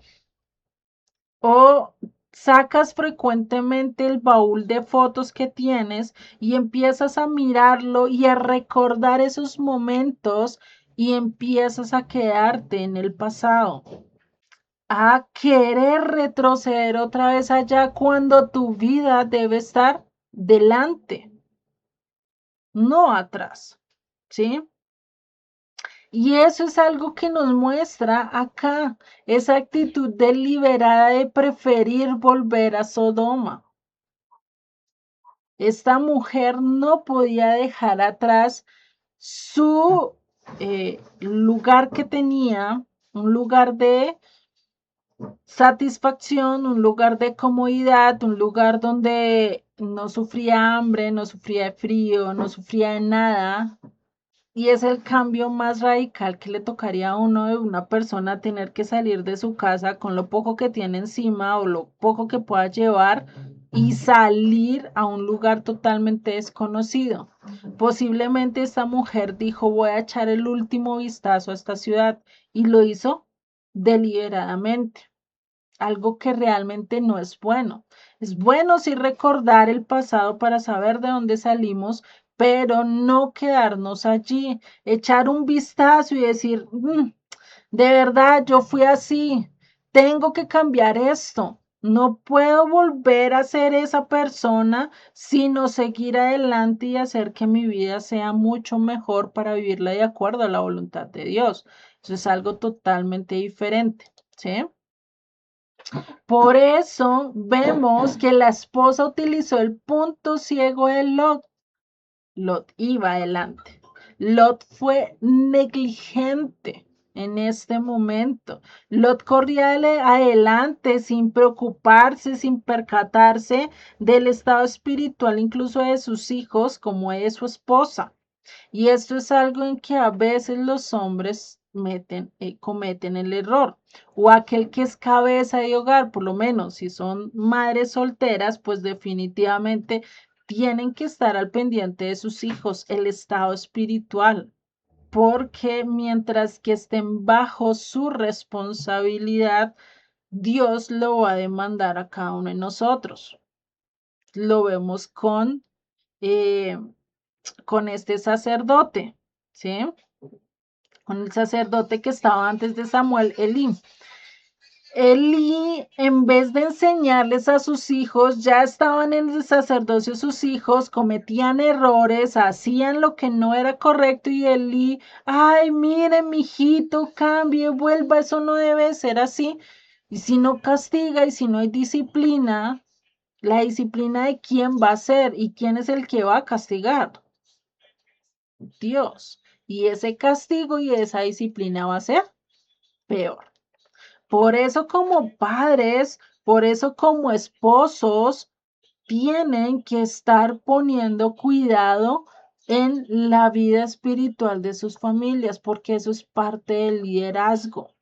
S1: O sacas frecuentemente el baúl de fotos que tienes y empiezas a mirarlo y a recordar esos momentos y empiezas a quedarte en el pasado, a querer retroceder otra vez allá cuando tu vida debe estar delante, no atrás, ¿sí? Y eso es algo que nos muestra acá, esa actitud deliberada de preferir volver a Sodoma. Esta mujer no podía dejar atrás su lugar que tenía, un lugar de satisfacción, un lugar de comodidad, un lugar donde no sufría hambre, no sufría de frío, no sufría de nada. Y es el cambio más radical que le tocaría a uno de una persona tener que salir de su casa con lo poco que tiene encima o lo poco que pueda llevar y salir a un lugar totalmente desconocido. Posiblemente esta mujer dijo, voy a echar el último vistazo a esta ciudad y lo hizo deliberadamente, algo que realmente no es bueno. Es bueno sí recordar el pasado para saber de dónde salimos, pero no quedarnos allí, echar un vistazo y decir, de verdad, yo fui así, tengo que cambiar esto. No puedo volver a ser esa persona, sino seguir adelante y hacer que mi vida sea mucho mejor para vivirla de acuerdo a la voluntad de Dios. Eso es algo totalmente diferente, ¿sí? Por eso vemos que la esposa utilizó el punto ciego de Lot. Lot iba adelante. Lot fue negligente en este momento. Lot corría adelante sin preocuparse, sin percatarse del estado espiritual incluso de sus hijos como de su esposa. Y esto es algo en que a veces los hombres cometen el error. O aquel que es cabeza de hogar, por lo menos si son madres solteras, pues definitivamente tienen que estar al pendiente de sus hijos, el estado espiritual. Porque mientras que estén bajo su responsabilidad, Dios lo va a demandar a cada uno de nosotros. Lo vemos eh, con este sacerdote, ¿sí? Con el sacerdote que estaba antes de Samuel, Elí. Elí, en vez de enseñarles a sus hijos, ya estaban en el sacerdocio sus hijos, cometían errores, hacían lo que no era correcto y Elí, ay, mire, mijito, cambie, vuelva, eso no debe ser así. Y si no castiga y si no hay disciplina, la disciplina de quién va a ser y quién es el que va a castigar. Dios. Y ese castigo y esa disciplina va a ser peor. Por eso como padres, por eso como esposos, tienen que estar poniendo cuidado en la vida espiritual de sus familias, porque eso es parte del liderazgo.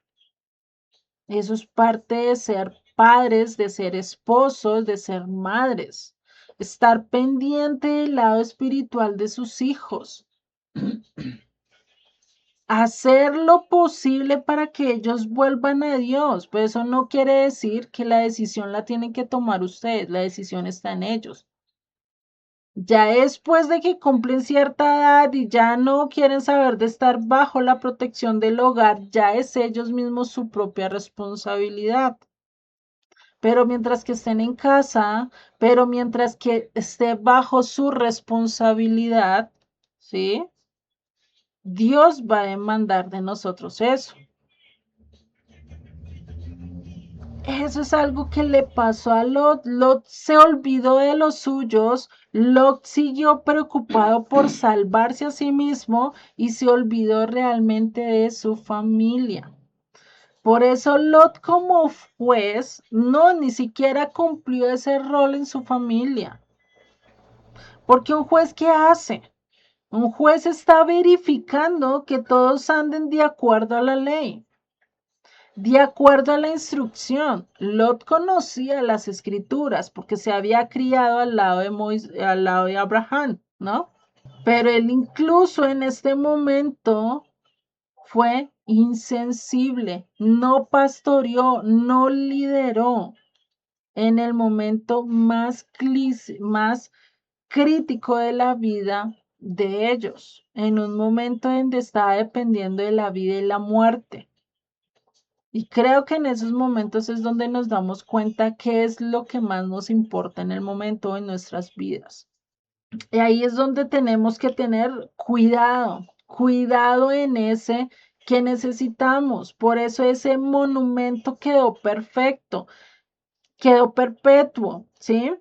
S1: Eso es parte de ser padres, de ser esposos, de ser madres. Estar pendiente del lado espiritual de sus hijos. hacer lo posible para que ellos vuelvan a Dios. Pero eso no quiere decir que la decisión la tienen que tomar ustedes, la decisión está en ellos. Ya después de que cumplen cierta edad y ya no quieren saber de estar bajo la protección del hogar, ya es ellos mismos su propia responsabilidad. Pero mientras que estén en casa, pero mientras que esté bajo su responsabilidad, ¿sí? Dios va a demandar de nosotros eso. Eso es algo que le pasó a Lot. Lot se olvidó de los suyos. Lot siguió preocupado por salvarse a sí mismo y se olvidó realmente de su familia. Por eso Lot como juez no ni siquiera cumplió ese rol en su familia. Porque un juez, ¿qué hace? Un juez está verificando que todos anden de acuerdo a la ley. De acuerdo a la instrucción, Lot conocía las escrituras porque se había criado al lado de Abraham, ¿no? Pero él incluso en este momento fue insensible, no pastoreó, no lideró en el momento más crítico de la vida de ellos, en un momento donde estaba dependiendo de la vida y la muerte. Y creo que en esos momentos es donde nos damos cuenta qué es lo que más nos importa en el momento en nuestras vidas. Y ahí es donde tenemos que tener cuidado, cuidado en ese que necesitamos. Por eso ese monumento quedó perfecto, quedó perpetuo, ¿sí?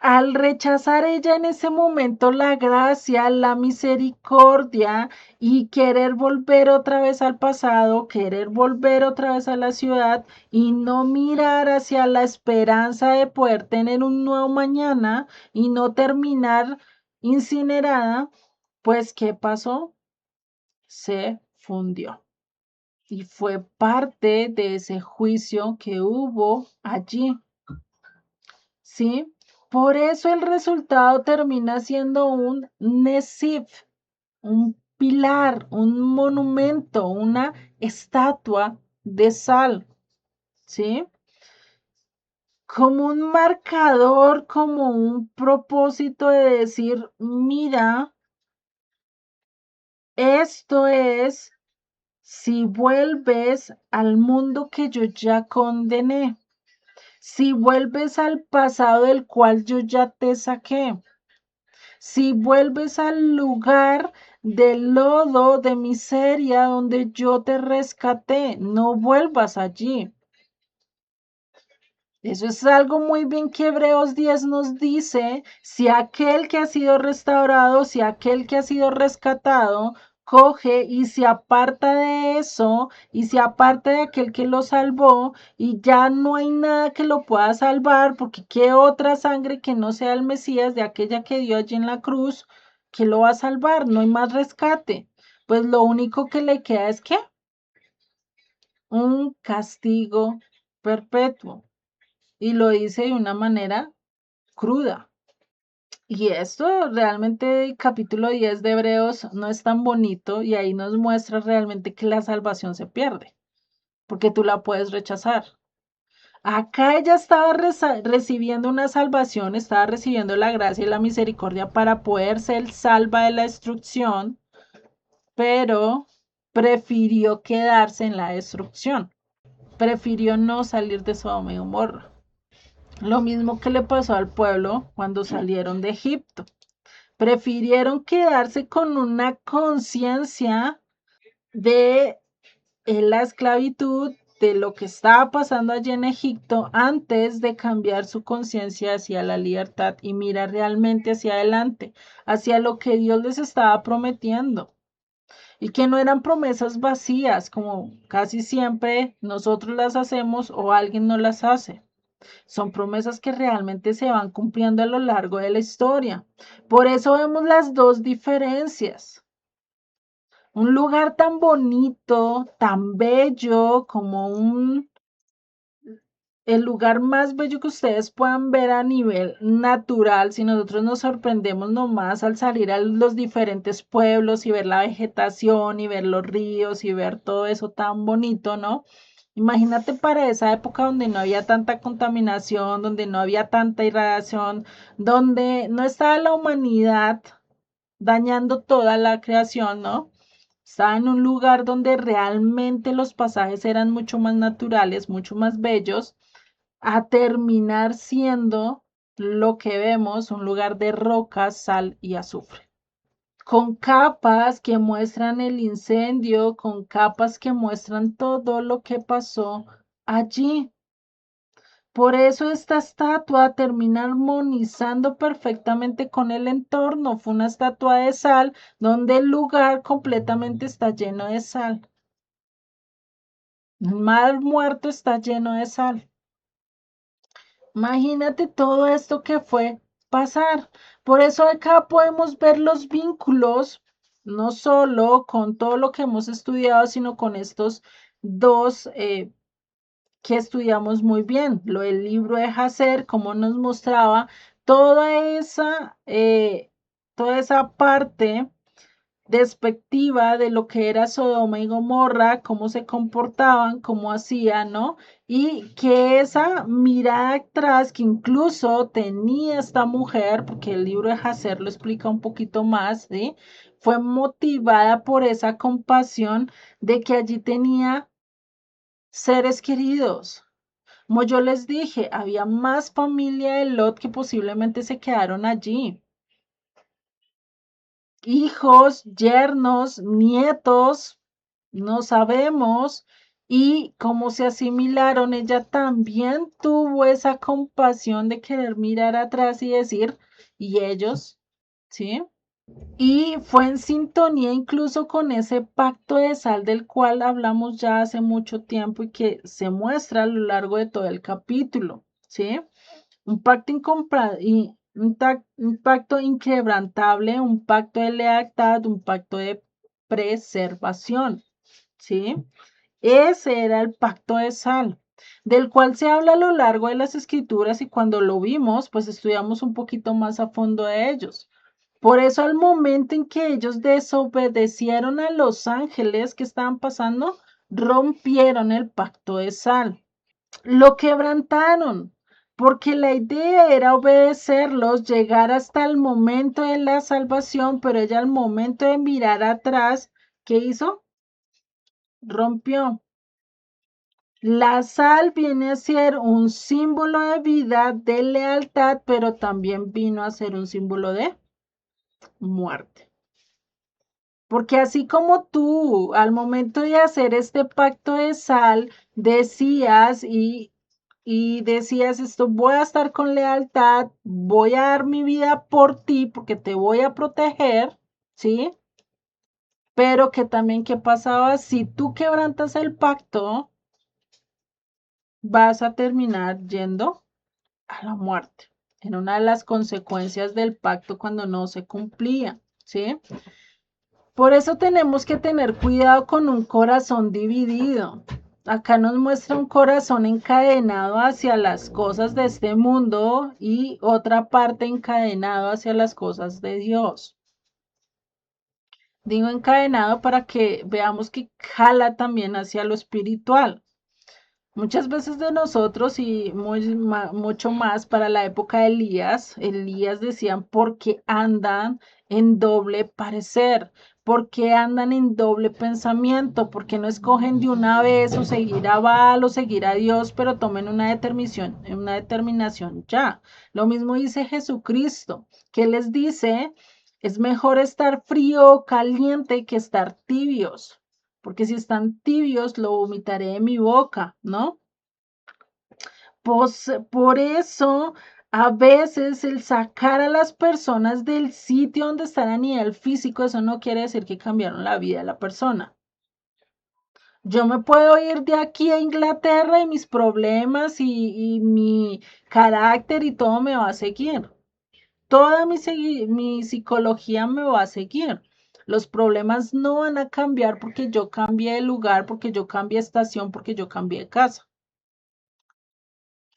S1: Al rechazar ella en ese momento la gracia, la misericordia y querer volver otra vez al pasado, querer volver otra vez a la ciudad y no mirar hacia la esperanza de poder tener un nuevo mañana y no terminar incinerada, pues ¿qué pasó? Se fundió. Y fue parte de ese juicio que hubo allí. ¿Sí? Por eso el resultado termina siendo un nesif, un pilar, un monumento, una estatua de sal, ¿sí? Como un marcador, como un propósito de decir, mira, esto es si vuelves al mundo que yo ya condené, si vuelves al pasado del cual yo ya te saqué. Si vuelves al lugar de lodo, de miseria, donde yo te rescaté, no vuelvas allí. Eso es algo muy bien que Hebreos 10 nos dice, si aquel que ha sido restaurado, si aquel que ha sido rescatado, coge y se aparta de eso y se aparta de aquel que lo salvó y ya no hay nada que lo pueda salvar porque qué otra sangre que no sea el Mesías de aquella que dio allí en la cruz que lo va a salvar, no hay más rescate. Pues lo único que le queda es que un castigo perpetuo y lo dice de una manera cruda. Y esto realmente, el capítulo 10 de Hebreos no es tan bonito y ahí nos muestra realmente que la salvación se pierde, porque tú la puedes rechazar. Acá ella estaba recibiendo una salvación, estaba recibiendo la gracia y la misericordia para poder ser salva de la destrucción, pero prefirió quedarse en la destrucción, prefirió no salir de Sodoma y Gomorra. Lo mismo que le pasó al pueblo cuando salieron de Egipto. Prefirieron quedarse con una conciencia de la esclavitud, de lo que estaba pasando allí en Egipto, antes de cambiar su conciencia hacia la libertad y mirar realmente hacia adelante, hacia lo que Dios les estaba prometiendo. Y que no eran promesas vacías, como casi siempre nosotros las hacemos o alguien nos las hace. Son promesas que realmente se van cumpliendo a lo largo de la historia. Por eso vemos las dos diferencias. Un lugar tan bonito, tan bello como el lugar más bello que ustedes puedan ver a nivel natural, si nosotros nos sorprendemos nomás al salir a los diferentes pueblos y ver la vegetación y ver los ríos y ver todo eso tan bonito, ¿no? Imagínate para esa época donde no había tanta contaminación, donde no había tanta irradiación, donde no estaba la humanidad dañando toda la creación, ¿no? Estaba en un lugar donde realmente los pasajes eran mucho más naturales, mucho más bellos, a terminar siendo lo que vemos, un lugar de rocas, sal y azufre, con capas que muestran el incendio, con capas que muestran todo lo que pasó allí. Por eso esta estatua termina armonizando perfectamente con el entorno. Fue una estatua de sal donde el lugar completamente está lleno de sal. El mar muerto está lleno de sal. Imagínate todo esto que fue pasar. Por eso acá podemos ver los vínculos, no solo con todo lo que hemos estudiado, sino con estos dos que estudiamos muy bien. Lo del libro de Hacer, cómo nos mostraba toda toda esa parte despectiva de lo que era Sodoma y Gomorra, cómo se comportaban, cómo hacían, ¿no? Y que esa mirada atrás que incluso tenía esta mujer, porque el libro de Hacer lo explica un poquito más, ¿sí? Fue motivada por esa compasión de que allí tenía seres queridos. Como yo les dije, había más familia de Lot que posiblemente se quedaron allí. Hijos, yernos, nietos, no sabemos. Y cómo se asimilaron, ella también tuvo esa compasión de querer mirar atrás y decir, ¿y ellos? ¿Sí? Y fue en sintonía incluso con ese pacto de sal del cual hablamos ya hace mucho tiempo y que se muestra a lo largo de todo el capítulo, ¿sí? Un pacto, un pacto inquebrantable, un pacto de lealtad, un pacto de preservación, ¿sí? Ese era el pacto de sal, del cual se habla a lo largo de las escrituras y cuando lo vimos, pues estudiamos un poquito más a fondo de ellos. Por eso al momento en que ellos desobedecieron a los ángeles que estaban pasando, rompieron el pacto de sal, lo quebrantaron, porque la idea era obedecerlos, llegar hasta el momento de la salvación, pero ella al momento de mirar atrás, ¿qué hizo? Rompió. La sal viene a ser un símbolo de vida, de lealtad, pero también vino a ser un símbolo de muerte. Porque así como tú, al momento de hacer este pacto de sal, decías y decías esto, voy a estar con lealtad, voy a dar mi vida por ti porque te voy a proteger, ¿sí? Pero que también, ¿qué pasaba? Si tú quebrantas el pacto, vas a terminar yendo a la muerte. Era una de las consecuencias del pacto cuando no se cumplía, ¿sí? Por eso tenemos que tener cuidado con un corazón dividido. Acá nos muestra un corazón encadenado hacia las cosas de este mundo y otra parte encadenado hacia las cosas de Dios. Digo encadenado para que veamos que jala también hacia lo espiritual. Muchas veces de nosotros y mucho más para la época de Elías decían, porque andan en doble parecer, porque andan en doble pensamiento, porque no escogen de una vez o seguir a Baal o seguir a Dios, pero tomen una determinación ya. Lo mismo dice Jesucristo, que les dice, es mejor estar frío o caliente que estar tibios porque si están tibios, lo vomitaré de mi boca, ¿no? Pues por eso, a veces el sacar a las personas del sitio donde están a nivel físico, eso no quiere decir que cambiaron la vida de la persona. Yo me puedo ir de aquí a Inglaterra y mis problemas y mi carácter y todo me va a seguir. Toda mi psicología me va a seguir. Los problemas no van a cambiar porque yo cambie de lugar, porque yo cambie de estación, porque yo cambie de casa.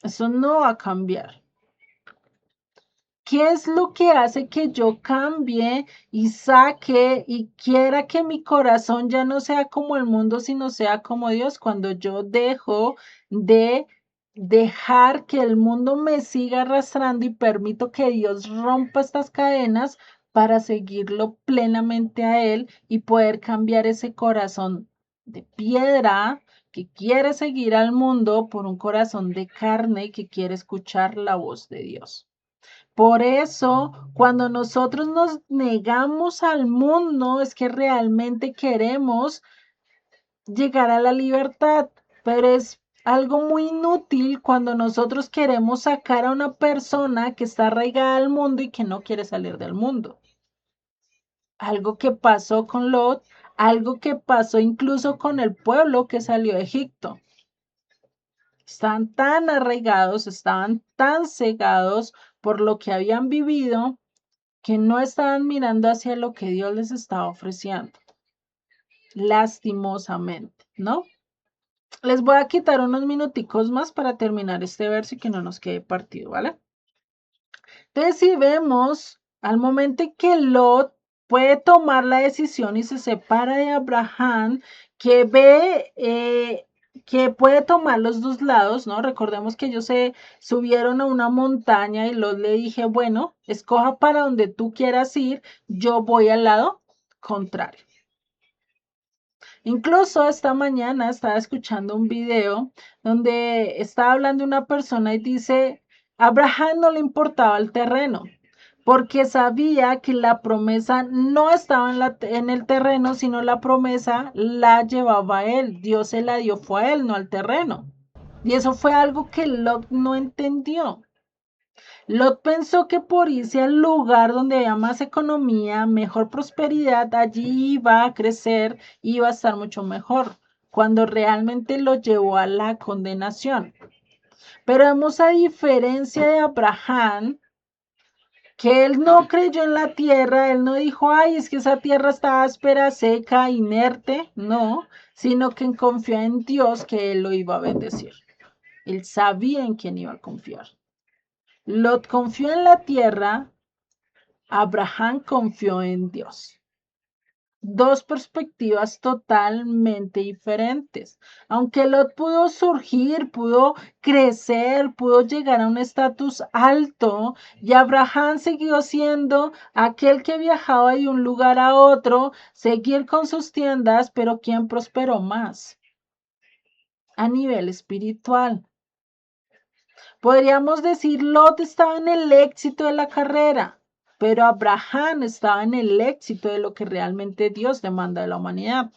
S1: Eso no va a cambiar. ¿Qué es lo que hace que yo cambie y saque y quiera que mi corazón ya no sea como el mundo, sino sea como Dios? Cuando yo dejo de dejar que el mundo me siga arrastrando y permito que Dios rompa estas cadenas para seguirlo plenamente a Él y poder cambiar ese corazón de piedra que quiere seguir al mundo por un corazón de carne que quiere escuchar la voz de Dios. Por eso, cuando nosotros nos negamos al mundo, es que realmente queremos llegar a la libertad, pero es algo muy inútil cuando nosotros queremos sacar a una persona que está arraigada al mundo y que no quiere salir del mundo. Algo que pasó con Lot, algo que pasó incluso con el pueblo que salió de Egipto. Estaban tan arraigados, estaban tan cegados por lo que habían vivido que no estaban mirando hacia lo que Dios les estaba ofreciendo, lastimosamente, ¿no? Les voy a quitar unos minuticos más para terminar este verso y que no nos quede partido, ¿vale? Entonces, si vemos al momento en que Lot puede tomar la decisión y se separa de Abraham, que ve que puede tomar los dos lados, ¿no? Recordemos que ellos se subieron a una montaña y Lot le dije, bueno, escoja para donde tú quieras ir, yo voy al lado contrario. Incluso esta mañana estaba escuchando un video donde estaba hablando una persona y dice, a Abraham no le importaba el terreno, porque sabía que la promesa no estaba en el terreno, sino la promesa la llevaba a él. Dios se la dio, fue a él, no al terreno. Y eso fue algo que Lot no entendió. Lot pensó que por irse al lugar donde había más economía, mejor prosperidad, allí iba a crecer, iba a estar mucho mejor, cuando realmente lo llevó a la condenación. Pero vemos a diferencia de Abraham, que él no creyó en la tierra, él no dijo, ay, es que esa tierra está áspera, seca, inerte, no, sino que confió en Dios que él lo iba a bendecir. Él sabía en quién iba a confiar. Lot confió en la tierra, Abraham confió en Dios. Dos perspectivas totalmente diferentes. Aunque Lot pudo surgir, pudo crecer, pudo llegar a un estatus alto, y Abraham siguió siendo aquel que viajaba de un lugar a otro, seguir con sus tiendas, pero ¿quién prosperó más? A nivel espiritual. Podríamos decir, Lot estaba en el éxito de la carrera, pero Abraham estaba en el éxito de lo que realmente Dios demanda de la humanidad.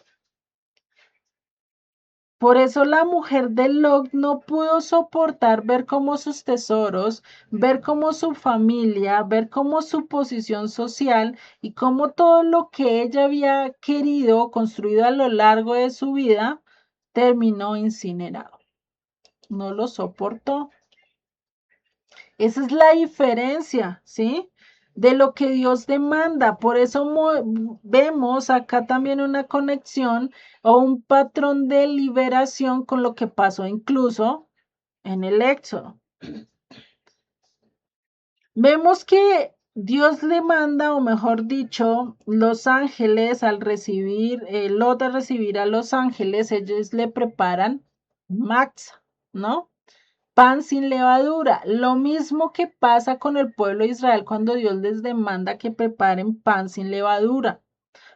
S1: Por eso la mujer de Lot no pudo soportar ver cómo sus tesoros, ver cómo su familia, ver cómo su posición social y cómo todo lo que ella había querido, construido a lo largo de su vida, terminó incinerado. No lo soportó. Esa es la diferencia, ¿sí? De lo que Dios demanda. Por eso vemos acá también una conexión o un patrón de liberación con lo que pasó incluso en el Éxodo. Vemos que Dios le manda, o mejor dicho, los ángeles al recibir, Lot al recibir a los ángeles, ellos le preparan matzah, ¿no? Pan sin levadura. Lo mismo que pasa con el pueblo de Israel cuando Dios les demanda que preparen pan sin levadura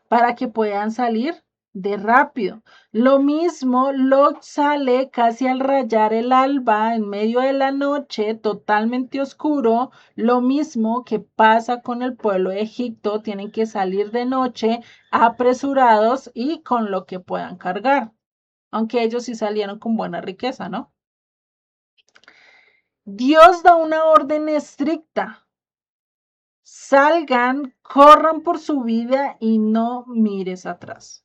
S1: para que puedan salir de rápido. Lo mismo, Lot sale casi al rayar el alba en medio de la noche, totalmente oscuro. Lo mismo que pasa con el pueblo de Egipto, tienen que salir de noche apresurados y con lo que puedan cargar. Aunque ellos sí salieron con buena riqueza, ¿no? Dios da una orden estricta. Salgan, corran por su vida y no mires atrás.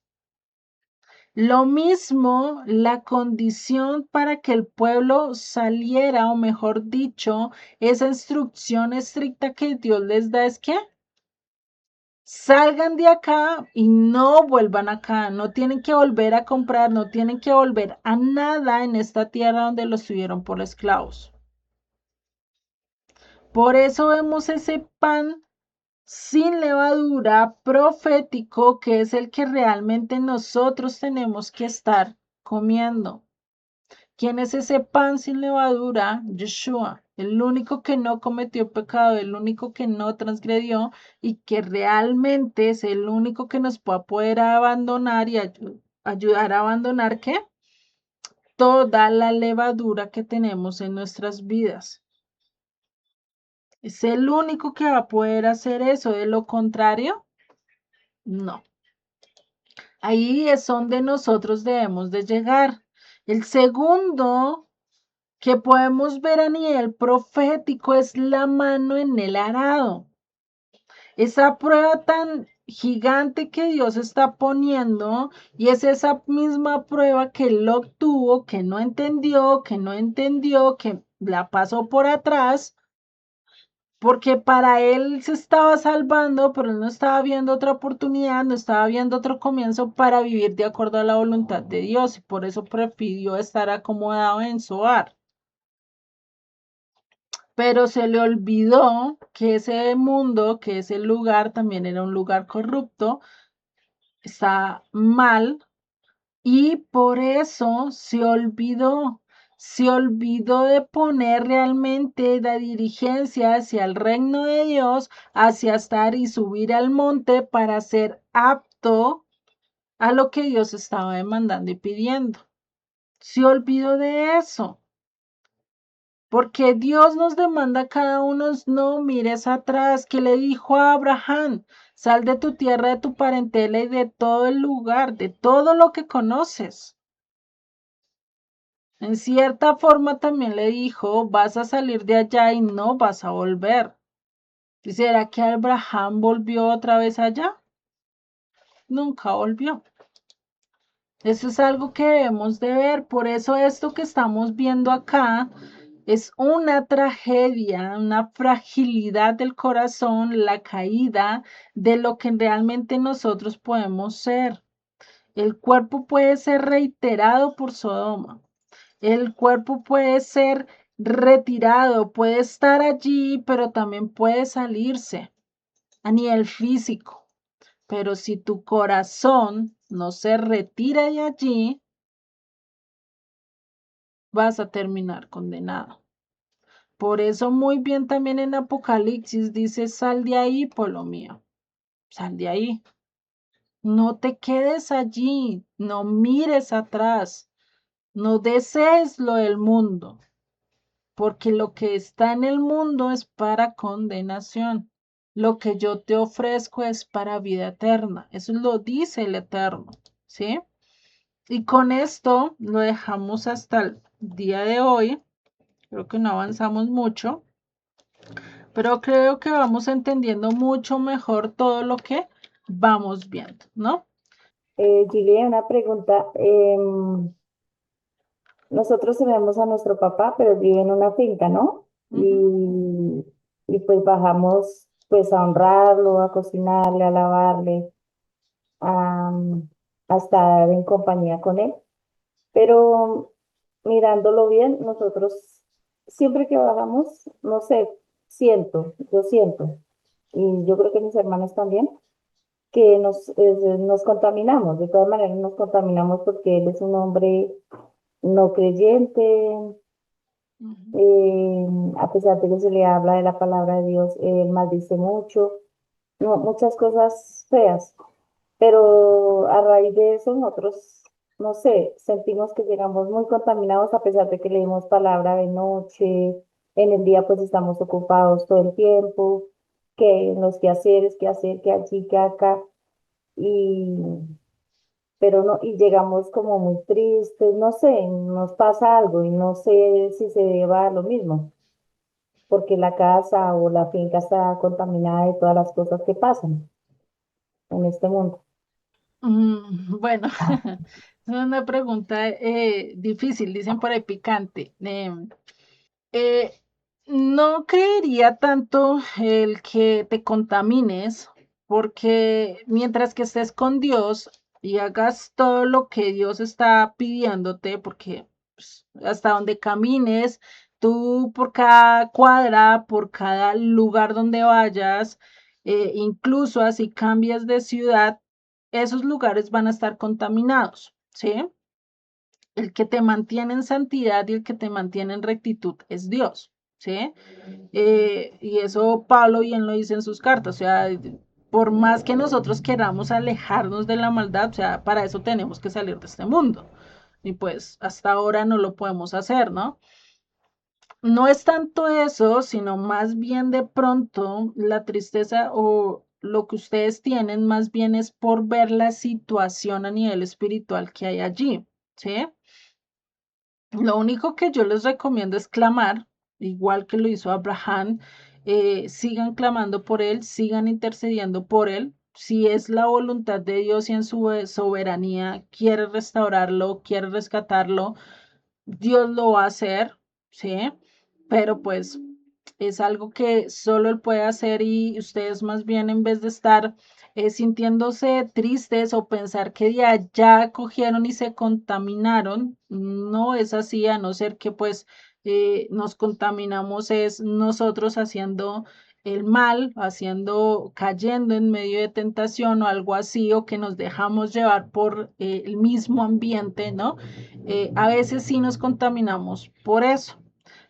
S1: Lo mismo, la condición para que el pueblo saliera, o mejor dicho, esa instrucción estricta que Dios les da es que salgan de acá y no vuelvan acá. No tienen que volver a comprar, no tienen que volver a nada en esta tierra donde los tuvieron por esclavos. Por eso vemos ese pan sin levadura profético, que es el que realmente nosotros tenemos que estar comiendo. ¿Quién es ese pan sin levadura? Yeshua, el único que no cometió pecado, el único que no transgredió y que realmente es el único que nos puede poder abandonar y ayudar a abandonar ¿qué? Toda la levadura que tenemos en nuestras vidas. Es el único que va a poder hacer eso. De lo contrario, no. Ahí es donde nosotros debemos de llegar. El segundo que podemos ver a nivel profético es la mano en el arado. Esa prueba tan gigante que Dios está poniendo y es esa misma prueba que él obtuvo, que no entendió, que la pasó por atrás, porque para él se estaba salvando, pero él no estaba viendo otra oportunidad, no estaba viendo otro comienzo para vivir de acuerdo a la voluntad de Dios y por eso prefirió estar acomodado en Zoar. Pero se le olvidó que ese mundo, que ese lugar también era un lugar corrupto, está mal y por eso se olvidó de poner realmente la dirigencia hacia el reino de Dios, hacia estar y subir al monte para ser apto a lo que Dios estaba demandando y pidiendo. Se olvidó de eso. Porque Dios nos demanda a cada uno, no mires atrás, que le dijo a Abraham, sal de tu tierra, de tu parentela y de todo el lugar, de todo lo que conoces. En cierta forma también le dijo, vas a salir de allá y no vas a volver. ¿Y será que Abraham volvió otra vez allá? Nunca volvió. Eso es algo que debemos de ver, por eso esto que estamos viendo acá es una tragedia, una fragilidad del corazón, la caída de lo que realmente nosotros podemos ser. El cuerpo puede ser reiterado por Sodoma, el cuerpo puede ser retirado, puede estar allí, pero también puede salirse a nivel físico. Pero si tu corazón no se retira de allí, vas a terminar condenado. Por eso muy bien también en Apocalipsis dice, sal de ahí, pueblo mío, sal de ahí. No te quedes allí, no mires atrás, no desees lo del mundo, porque lo que está en el mundo es para condenación. Lo que yo te ofrezco es para vida eterna. Eso lo dice el Eterno, ¿sí? Y con esto lo dejamos hasta el día de hoy. Creo que no avanzamos mucho, pero creo que vamos entendiendo mucho mejor todo lo que vamos viendo, ¿no?
S4: Julie, una pregunta. Nosotros tenemos a nuestro papá, pero él vive en una finca, ¿no?
S1: Ujú,
S4: Y pues bajamos pues a honrarlo, a cocinarle, a lavarle, a, a estar en compañía con él. Pero mirándolo bien, nosotros siempre que bajamos, no sé, yo siento, y yo creo que mis hermanos también, que nos contaminamos, de todas maneras nos contaminamos porque él es un hombre no creyente,
S1: ujú,
S4: eh, a pesar de que se le habla de la palabra de Dios, él maldice mucho, no, muchas cosas feas, pero a raíz de eso nosotros, no sé, sentimos que llegamos muy contaminados a pesar de que leemos palabra de noche, en el día pues estamos ocupados todo el tiempo, que en los quehaceres, que hacer, que allí, que acá, y pero no, y llegamos como muy tristes, no sé, nos pasa algo y no sé si se deba a lo mismo, porque la casa o la finca está contaminada de todas las cosas que pasan en este mundo.
S1: Bueno, es una pregunta difícil, dicen por ahí picante. Eh, no creería tanto el que te contamines, porque mientras que estés con Dios y hagas todo lo que Dios está pidiéndote, porque pues, hasta donde camines, Tú por cada cuadra, por cada lugar donde vayas, incluso así cambias de ciudad, esos lugares van a estar contaminados, ¿sí? El que te mantiene en santidad y el que te mantiene en rectitud es Dios, ¿sí? Y eso Pablo bien lo dice en sus cartas, o sea, por más que nosotros queramos alejarnos de la maldad, o sea, para eso tenemos que salir de este mundo. Y pues hasta ahora no lo podemos hacer, ¿no? No es tanto eso, sino más bien de pronto la tristeza o lo que ustedes tienen más bien es por ver la situación a nivel espiritual que hay allí, ¿sí? Lo único que yo les recomiendo es clamar, igual que lo hizo Abraham, sigan clamando por él, sigan intercediendo por él. Si es la voluntad de Dios y en su soberanía quiere restaurarlo, quiere rescatarlo, Dios lo va a hacer, ¿sí? Pero pues es algo que solo Él puede hacer y ustedes más bien en vez de estar sintiéndose tristes o pensar que de allá cogieron y se contaminaron, no es así, a no ser que pues nos contaminamos es nosotros haciendo el mal, haciendo, cayendo en medio de tentación o algo así, o que nos dejamos llevar por el mismo ambiente, ¿no? A veces sí nos contaminamos por eso,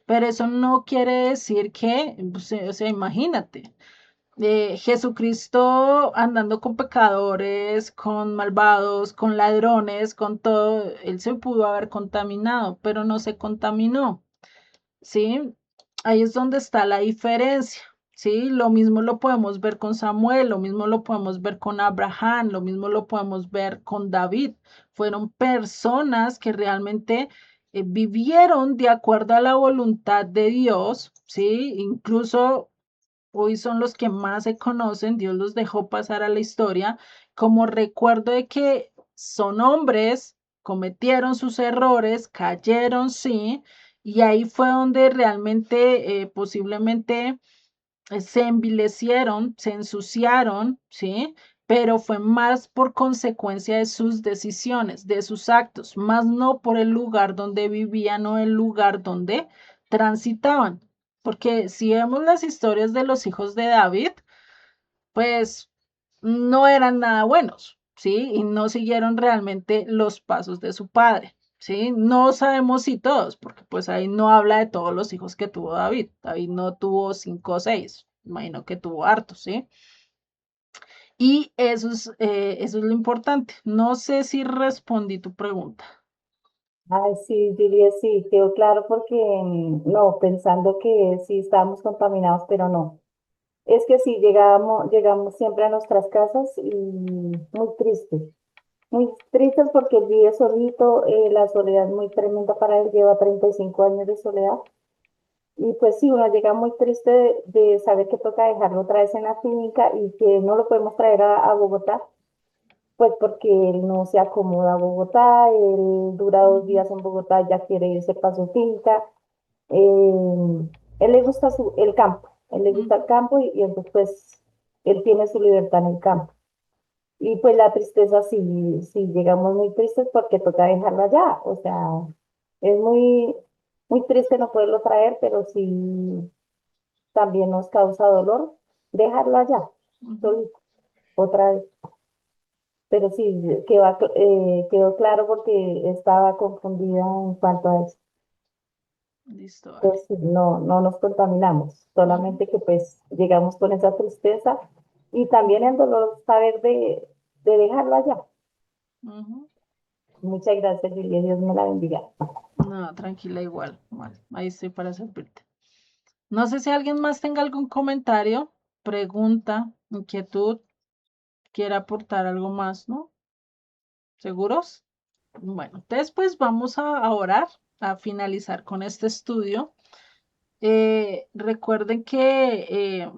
S1: pero eso no quiere decir que, pues, o sea, imagínate, Jesucristo andando con pecadores, con malvados, con ladrones, con todo, él se pudo haber contaminado, pero no se contaminó. ¿Sí? Ahí es donde está la diferencia, ¿sí? Lo mismo lo podemos ver con Samuel, lo mismo lo podemos ver con Abraham, lo mismo lo podemos ver con David. Fueron personas que realmente vivieron de acuerdo a la voluntad de Dios, ¿sí? Incluso hoy son los que más se conocen, Dios los dejó pasar a la historia como recuerdo de que son hombres, cometieron sus errores, cayeron, sí, y ahí fue donde realmente posiblemente se envilecieron, se ensuciaron, ¿sí? Pero fue más por consecuencia de sus decisiones, de sus actos, más no por el lugar donde vivían o el lugar donde transitaban. Porque si vemos las historias de los hijos de David, pues no eran nada buenos, ¿sí? Y no siguieron realmente los pasos de su padre, ¿sí? No sabemos si todos, porque pues ahí no habla de todos los hijos que tuvo David. David no tuvo 5 o 6, imagino que tuvo hartos, ¿sí? Y eso es lo importante. No sé si respondí tu pregunta.
S4: Ay, sí, diría sí, quedó claro porque no, pensando que sí estábamos contaminados, pero no. Es que sí, llegamos siempre a nuestras casas y muy tristes porque él vive solito, la soledad es muy tremenda para él, lleva 35 años de soledad. Y pues sí, uno llega muy triste de saber que toca dejarlo otra vez en la clínica y que no lo podemos traer a Bogotá, pues porque él no se acomoda a Bogotá, él dura 2 días en Bogotá, ya quiere irse para su finca. Él le gusta el campo, él le gusta el campo y entonces pues él tiene su libertad en el campo. Y pues la tristeza sí, sí llegamos muy tristes porque toca dejarlo allá, o sea, es muy triste no poderlo traer, pero sí también nos causa dolor dejarlo allá,
S1: Ujú.
S4: solito, otra vez. Pero sí, quedó claro porque estaba confundida en cuanto a eso.
S1: Listo, vale.
S4: Entonces, sí, no nos contaminamos,
S1: Ujú,
S4: solamente que pues llegamos con esa tristeza y también el dolor saber de dejarlo allá.
S1: ujú.
S4: Muchas gracias, Julia, Dios me la bendiga.
S1: No, tranquila, igual. Bueno, ahí estoy para servirte. No sé si alguien más tenga algún comentario, pregunta, inquietud, quiera aportar algo más, ¿no? ¿Seguros? Bueno, entonces pues vamos a orar, a finalizar con este estudio. Recuerden que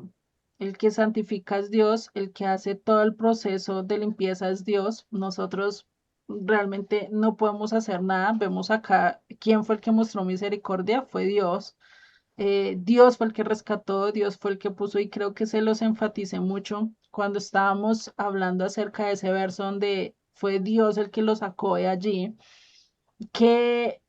S1: el que santifica es Dios, el que hace todo el proceso de limpieza es Dios. Nosotros realmente no podemos hacer nada. Vemos acá quién fue el que mostró misericordia, fue Dios. Dios fue el que rescató, Dios fue el que puso, y creo que se los enfaticé mucho cuando estábamos hablando acerca de ese verso donde fue Dios el que lo sacó de allí, que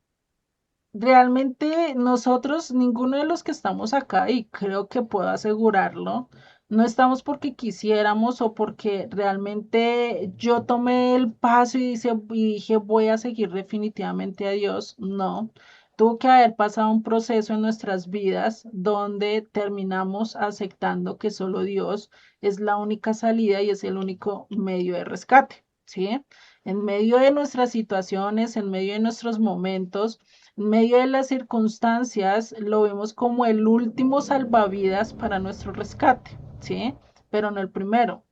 S1: realmente nosotros, ninguno de los que estamos acá, y creo que puedo asegurarlo, no estamos porque quisiéramos o porque realmente yo tomé el paso y dije voy a seguir definitivamente a Dios. No, tuvo que haber pasado un proceso en nuestras vidas donde terminamos aceptando que solo Dios es la única salida y es el único medio de rescate, ¿sí? En medio de nuestras situaciones, en medio de nuestros momentos, en medio de las circunstancias, lo vemos como el último salvavidas para nuestro rescate, ¿sí? Pero no el primero.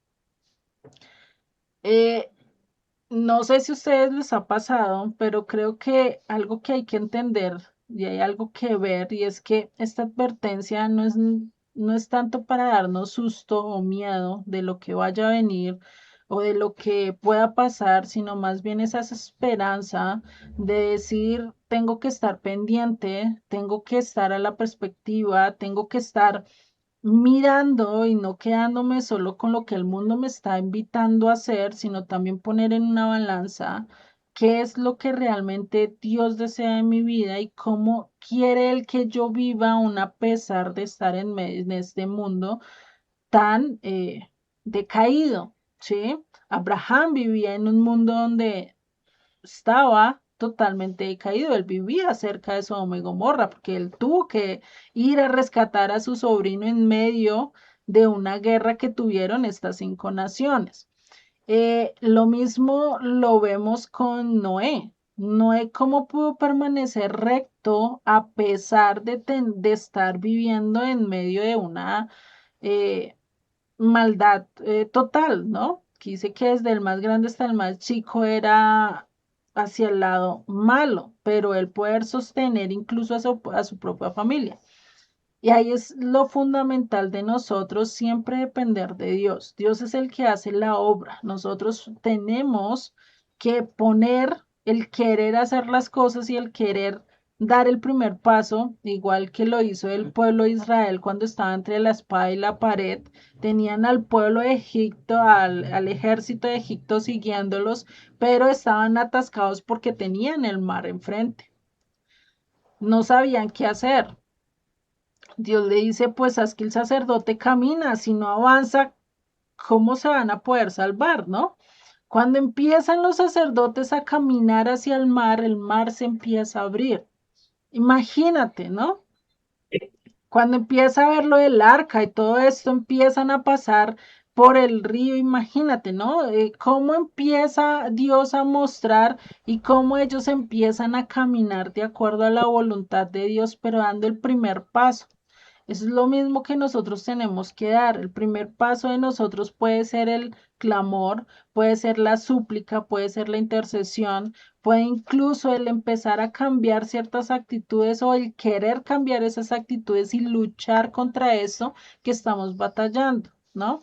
S1: Eh, no sé si a ustedes les ha pasado, pero creo que algo que hay que entender y hay algo que ver y es que esta advertencia no es tanto para darnos susto o miedo de lo que vaya a venir o de lo que pueda pasar, sino más bien esa esperanza de decir, tengo que estar pendiente, tengo que estar a la perspectiva, tengo que estar mirando y no quedándome solo con lo que el mundo me está invitando a hacer, sino también poner en una balanza qué es lo que realmente Dios desea en mi vida y cómo quiere Él que yo viva aún a pesar de estar en este mundo tan decaído, ¿sí? Abraham vivía en un mundo donde estaba totalmente decaído. Él vivía cerca de Sodoma y Gomorra porque él tuvo que ir a rescatar a su sobrino en medio de una guerra que tuvieron estas 5 naciones. Lo mismo lo vemos con Noé. Noé, ¿cómo pudo permanecer recto a pesar de estar viviendo en medio de una eh, maldad total, ¿no? Que dice que desde el más grande hasta el más chico era hacia el lado malo, pero el poder sostener incluso a su propia familia. Y ahí es lo fundamental de nosotros, siempre depender de Dios. Dios es el que hace la obra. Nosotros tenemos que poner el querer hacer las cosas y el querer dar el primer paso, igual que lo hizo el pueblo de Israel cuando estaba entre la espada y la pared. Tenían al pueblo de Egipto, al ejército de Egipto siguiéndolos, pero estaban atascados porque tenían el mar enfrente. No sabían qué hacer. Dios le dice, pues haz que el sacerdote camina, si no avanza, ¿cómo se van a poder salvar, no? Cuando empiezan los sacerdotes a caminar hacia el mar se empieza a abrir. Imagínate, ¿no? Cuando empieza a ver lo del arca y todo esto empiezan a pasar por el río, imagínate, ¿no? Cómo empieza Dios a mostrar y cómo ellos empiezan a caminar de acuerdo a la voluntad de Dios, pero dando el primer paso. Eso es lo mismo que nosotros tenemos que dar. El primer paso de nosotros puede ser el clamor, puede ser la súplica, puede ser la intercesión, puede incluso el empezar a cambiar ciertas actitudes o el querer cambiar esas actitudes y luchar contra eso que estamos batallando, ¿no?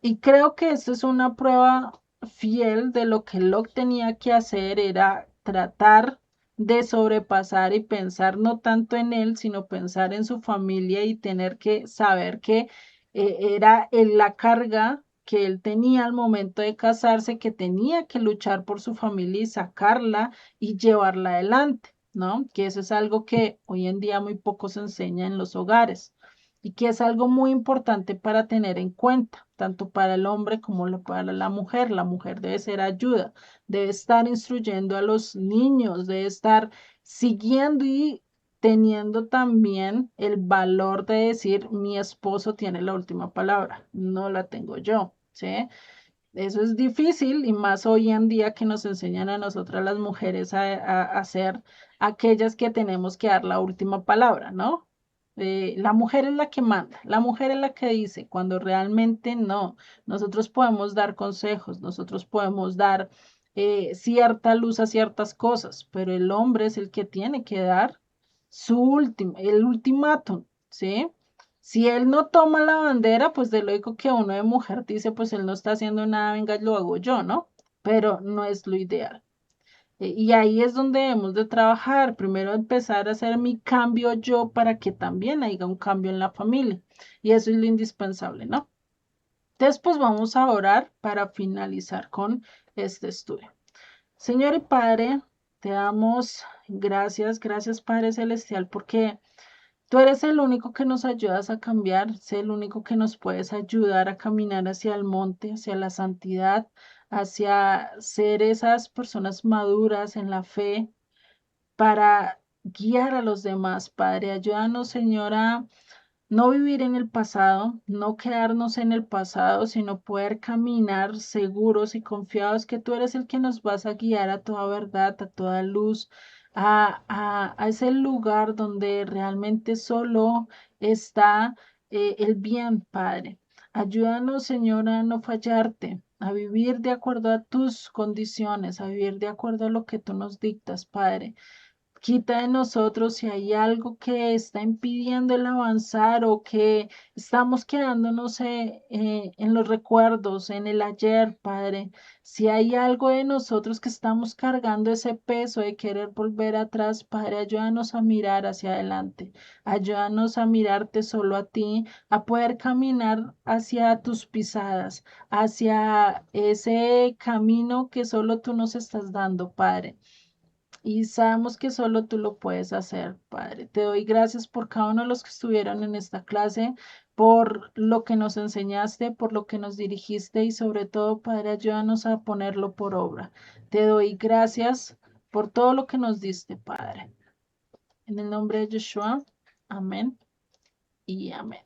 S1: Y creo que esto es una prueba fiel de lo que Locke tenía que hacer, era tratar de sobrepasar y pensar no tanto en él, sino pensar en su familia y tener que saber que era la carga que él tenía al momento de casarse, que tenía que luchar por su familia y sacarla y llevarla adelante, ¿no? Que eso es algo que hoy en día muy poco se enseña en los hogares y que es algo muy importante para tener en cuenta, tanto para el hombre como para la mujer. La mujer debe ser ayuda, debe estar instruyendo a los niños, debe estar siguiendo y teniendo también el valor de decir, mi esposo tiene la última palabra, no la tengo yo, ¿sí? Eso es difícil y más hoy en día que nos enseñan a nosotras las mujeres a ser aquellas que tenemos que dar la última palabra, ¿no? La mujer es la que manda, la mujer es la que dice, cuando realmente no. Nosotros podemos dar consejos, nosotros podemos dar cierta luz a ciertas cosas, pero el hombre es el que tiene que dar su último, el ultimátum, ¿sí? Si él no toma la bandera, pues de lógico que uno de mujer dice, pues él no está haciendo nada, venga, lo hago yo, ¿no? Pero no es lo ideal. Y ahí es donde debemos de trabajar. Primero empezar a hacer mi cambio yo para que también haya un cambio en la familia. Y eso es lo indispensable, ¿no? Después vamos a orar para finalizar con este estudio. Señor y Padre, Te damos gracias, gracias Padre Celestial, porque tú eres el único que nos ayudas a cambiar, es el único que nos puedes ayudar a caminar hacia el monte, hacia la santidad, hacia ser esas personas maduras en la fe para guiar a los demás, Padre. Ayúdanos, Señora, no vivir en el pasado, no quedarnos en el pasado, sino poder caminar seguros y confiados que tú eres el que nos vas a guiar a toda verdad, a toda luz, a ese lugar donde realmente solo está el bien, Padre. Ayúdanos, Señor, a no fallarte, a vivir de acuerdo a tus condiciones, a vivir de acuerdo a lo que tú nos dictas, Padre. Quita de nosotros si hay algo que está impidiendo el avanzar o que estamos quedándonos en los recuerdos, en el ayer, Padre. Si hay algo de nosotros que estamos cargando ese peso de querer volver atrás, Padre, ayúdanos a mirar hacia adelante. Ayúdanos a mirarte solo a ti, a poder caminar hacia tus pisadas, hacia ese camino que solo tú nos estás dando, Padre. Y sabemos que solo tú lo puedes hacer, Padre. Te doy gracias por cada uno de los que estuvieron en esta clase, por lo que nos enseñaste, por lo que nos dirigiste y sobre todo, Padre, ayúdanos a ponerlo por obra. Te doy gracias por todo lo que nos diste, Padre. En el nombre de Yeshua, amén y amén.